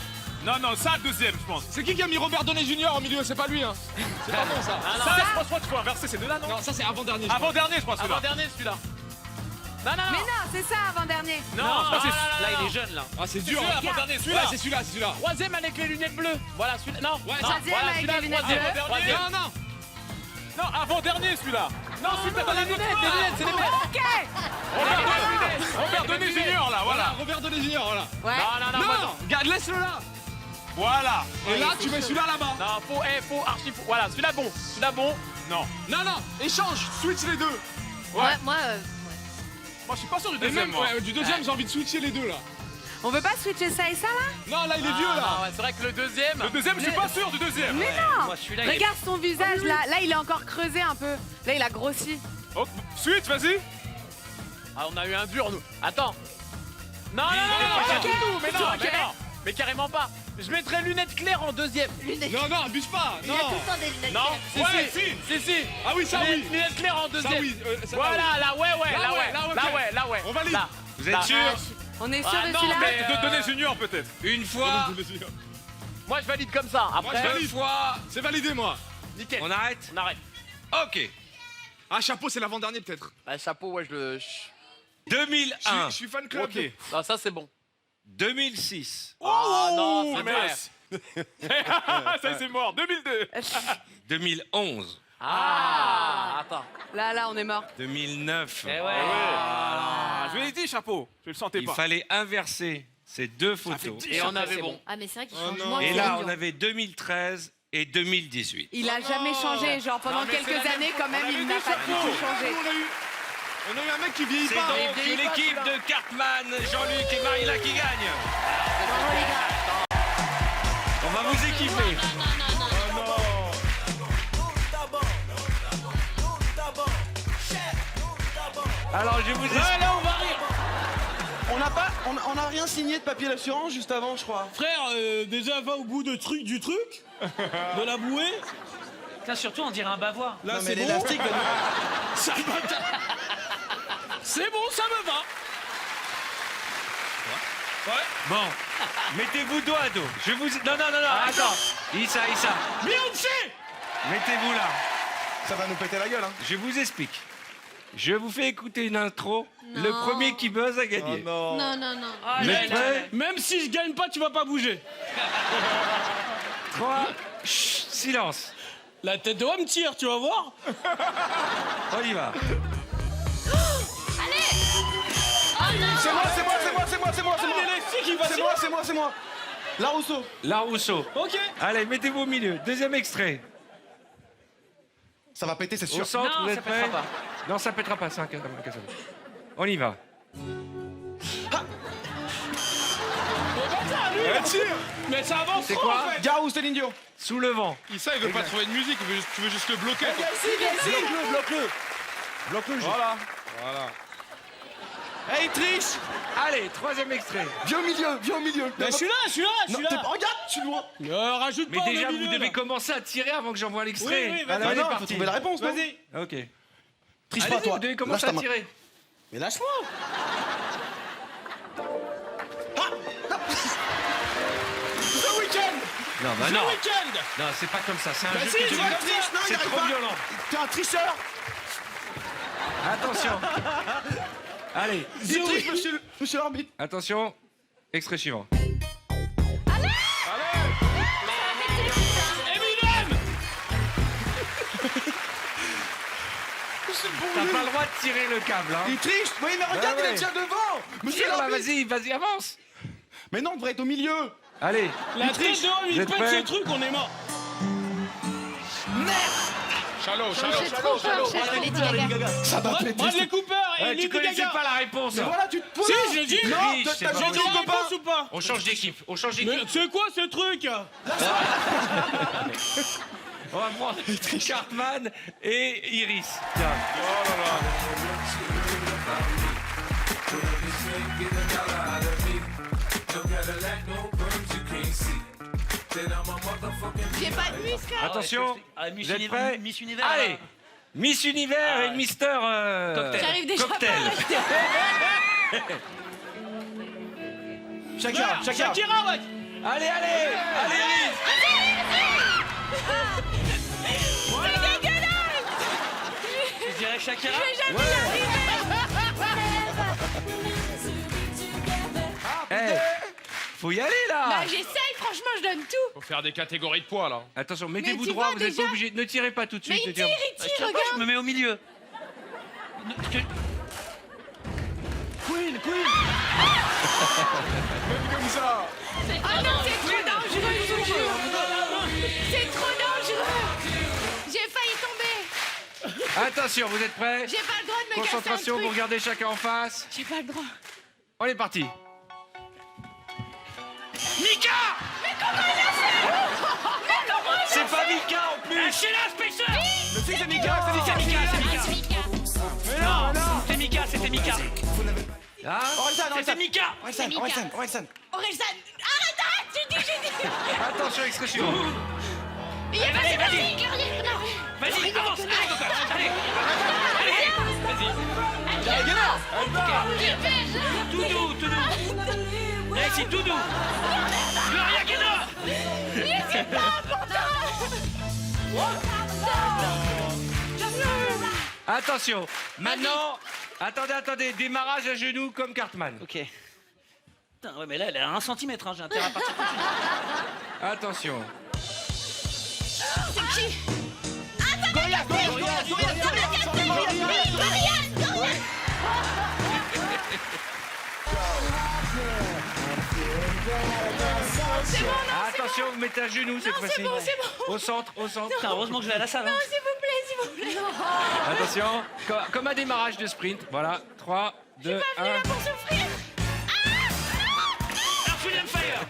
Non, ça, deuxième, je pense. C'est qui a mis Robert Downey Jr. au milieu? C'est pas lui, hein. C'est pas bon, ça. Ça, je pense qu'il faut inverser ces deux-là, non? Non, ça, c'est avant-dernier. Avant-dernier, je pense. Avant-dernier, celui-là. Non. Mais non, c'est ça, avant-dernier. Non, je pense que c'est... Là, il est jeune, là. Ah, c'est dur. Avant-dernier, Celui-là, c'est celui-là. Troisième avec les lunettes bleues. Voilà, celui-là. Non. Ouais, non, troisième voilà, avec celui-là, les lunettes troisième. bleues. Troisième. Non. Non, avant-dernier, celui-là. Non, celui-là, dans les lunettes, c'est les lunettes. Ok. Robert Downey Jr. là, voilà. Robert Downey Jr. Voilà. Ouais. Non. Regarde, laisse-le là. Voilà. Et là, tu mets celui-là là-bas. Non, faut, archi faux. Voilà, celui-là bon. Non. Non, échange. Switch les deux. Moi, Moi, je suis pas sûr du Et deuxième, même, moi. du deuxième, j'ai envie de switcher les deux là. On veut pas switcher ça et ça, là? Non, là, il est vieux là. Ouais, c'est vrai que le deuxième. Le deuxième, je suis pas sûr du deuxième. Mais non. Moi, celui-là, il est- Regarde son visage, là. Là, il est encore creusé un peu. Là, il a grossi. Oh, suite, vas-y. Ah, on a eu un dur, nous. Attends. Non, pas du tout. Mais non. Mais carrément pas. Je mettrais lunettes claires en deuxième. Non, abuse pas. il a tout le temps des lunettes. Non. claires. Si. Ah oui, ça oui. Lunettes claires en deuxième. Ça oui. Ça, Voilà, là, ouais. Là, ok. On valide. Là. Vous êtes sûr? On est sûr Ah de non, celui-là? mais de donner Junior peut-être. Une fois. Moi, je valide comme ça. Après, je Deux valide. fois. C'est validé, moi. nickel. On arrête? On arrête. Ok. Ah, chapeau, c'est l'avant-dernier peut-être. Bah, chapeau, ouais, je le. 2001. Je suis fan club. Ok. Non, ça, c'est bon. 2006. Ah non, c'est mince. Ça, c'est mort. 2002. 2011. Ah, attends. Là, on est mort. 2009. Eh ouais. Ah, je l'ai dit, chapeau. Je le sentais Il pas. fallait inverser ces deux photos. Et on avait bon. Ah, mais c'est vrai qu'il Oh change non. moins. Et que là, Céline on Dion. avait 2013 et 2018. Il a jamais changé. Genre, pendant Non, mais c'est quelques la même années, quand même, On il avait n'a dit pas du chapeau. tout changé. On a eu un mec qui vieillit C'est pas. donc l'équipe de Cartman, Jean-Luc et Marina qui gagne. Bravo, les gars. On va vous équiper. Alors, je vous explique. là, on va rire. On n'a rien signé de papier d'assurance juste avant, je crois. Frère, déjà va au bout du truc, de la bouée. Putain, surtout, on dirait un bavois. Là, Non, mais c'est bon. l'élastique va Ça va. C'est bon, ça me va. Ouais. Bon, mettez-vous dos à dos. Je vous... Non, attends. Issa. Beyoncé. Mettez-vous là. Ça va nous péter la gueule, hein. Je vous explique. Je vous fais écouter une intro. Le premier qui buzz a gagné. Oh non. Non. Ah, Vous êtes prêts? Même si je gagne pas, tu vas pas bouger. 3, silence. La tête de homme tire, tu vas voir. On y va. C'est moi. L'élastique, il va C'est moi. La Rousseau. La Rousseau. Ok. Allez, mettez-vous au milieu. Deuxième extrait. Ça va péter, c'est Au sûr. centre, Non, vous ça êtes pètera prêts? pas. Non, ça pètera pas, c'est un cadeau. On y va. Mais ça avance C'est trop, quoi? en fait. Garou, Céline Dion. Sous le vent. Issa, il veut pas trouver de musique, tu veux juste le bloquer. quoi. Bloque-le. Voilà. Hey, il triche. Allez, troisième extrait. Viens au milieu. Mais je suis là. Non, regarde, tu dois. Rajoute Mais pas déjà, au vous milieu, devez là. commencer à tirer avant que j'envoie l'extrait. Oui, vas-y. Allez, on est non, faut parti. trouver la réponse, non? Vas-y. Ok. Triche pas, Allez-y, toi. vous devez commencer Lâche ta à main. tirer. Mais lâche-moi. The Weeknd. Non, bah The non. Weeknd. Non, c'est pas comme ça. C'est un Bah jeu si, qui je est vois devenu- que triche, non, il C'est arrive trop pas. violent. T'es un tricheur. Attention. Allez, Il triche, monsieur l'arbitre. attention. Extrait suivant. Eminem. T'as pas le droit de tirer le câble, hein. Il triche. Oui, mais regarde, Bah il est ouais. déjà devant. Monsieur Tire là, l'arbitre. vas-y, avance. Mais non, on devrait être au milieu. Allez, La tête de homme, Vous il êtes pète prêts? ce truc, on est mort. Shallow. J'ai trop peur, cher Lady Gaga. Ça va péter. Bradley Cooper et tu Lady connaissais Gaga. pas la réponse. Mais voilà, tu te Si, je l'ai dit. Non, Riche, t'as c'est t'as pas joué J'ai dit ton la copain. réponse ou pas? On change d'équipe. Mais c'est quoi ce truc? On va prendre Cartman et Iris. Tiens. J'ai pas de muscle. Attention, Ah, Miss vous êtes Univers- prêts? Miss Univers. Allez, Miss Univers et Mister Cocktail. J'arrive déjà Cocktail. pas. Shakira. Shakira, ouais. Allez, Iris. C'est dégueulasse. Je dirais Shakira. Je vais jamais y arriver. Faut y aller là. Bah, j'essaye, franchement, je donne tout. Faut faire des catégories de poids, là. Attention, mettez-vous tu droit, vois vous n'êtes pas déjà. obligé. Ne tirez pas tout de Mais suite. il tire, Je regarde. me mets au milieu. Queen. Comme ça. Ah non, c'est trop dangereux, je vous jure. C'est trop dangereux. J'ai failli tomber. Attention, vous êtes prêts? J'ai pas le droit de me casser un Concentration, vous truc. regardez chacun en face. J'ai pas le droit. On est parti. Mika. C'est pas Mika en plus. C'est là, Spacer. Le fils de Mika, C'est Mika. Mais non, c'était Mika. Ah, C'était Mika. Orelsan. Orelsan, arrête, j'ai dit. attention, extrait suivant. Vas-y. Vas-y, avance. Allez. Tout doux. Alexis, tout doux. Gloria Gaynor. Attention. Maintenant, attendez, démarrage à genoux comme Cartman. Ok. Putain, ouais, mais là, elle est à 1 centimètre, hein. J'ai intérêt à partir tout de suite. Attention. C'est qui? C'est bon, non, Attention, vous mettez à genoux cette fois-ci. c'est bon. Au centre. Putain, heureusement que je vais à la salle. hein. non, s'il vous plaît. Attention, comme un démarrage de sprint. Voilà, 3, 2, 1. Pour souffrir. Earth, Wind and Fire.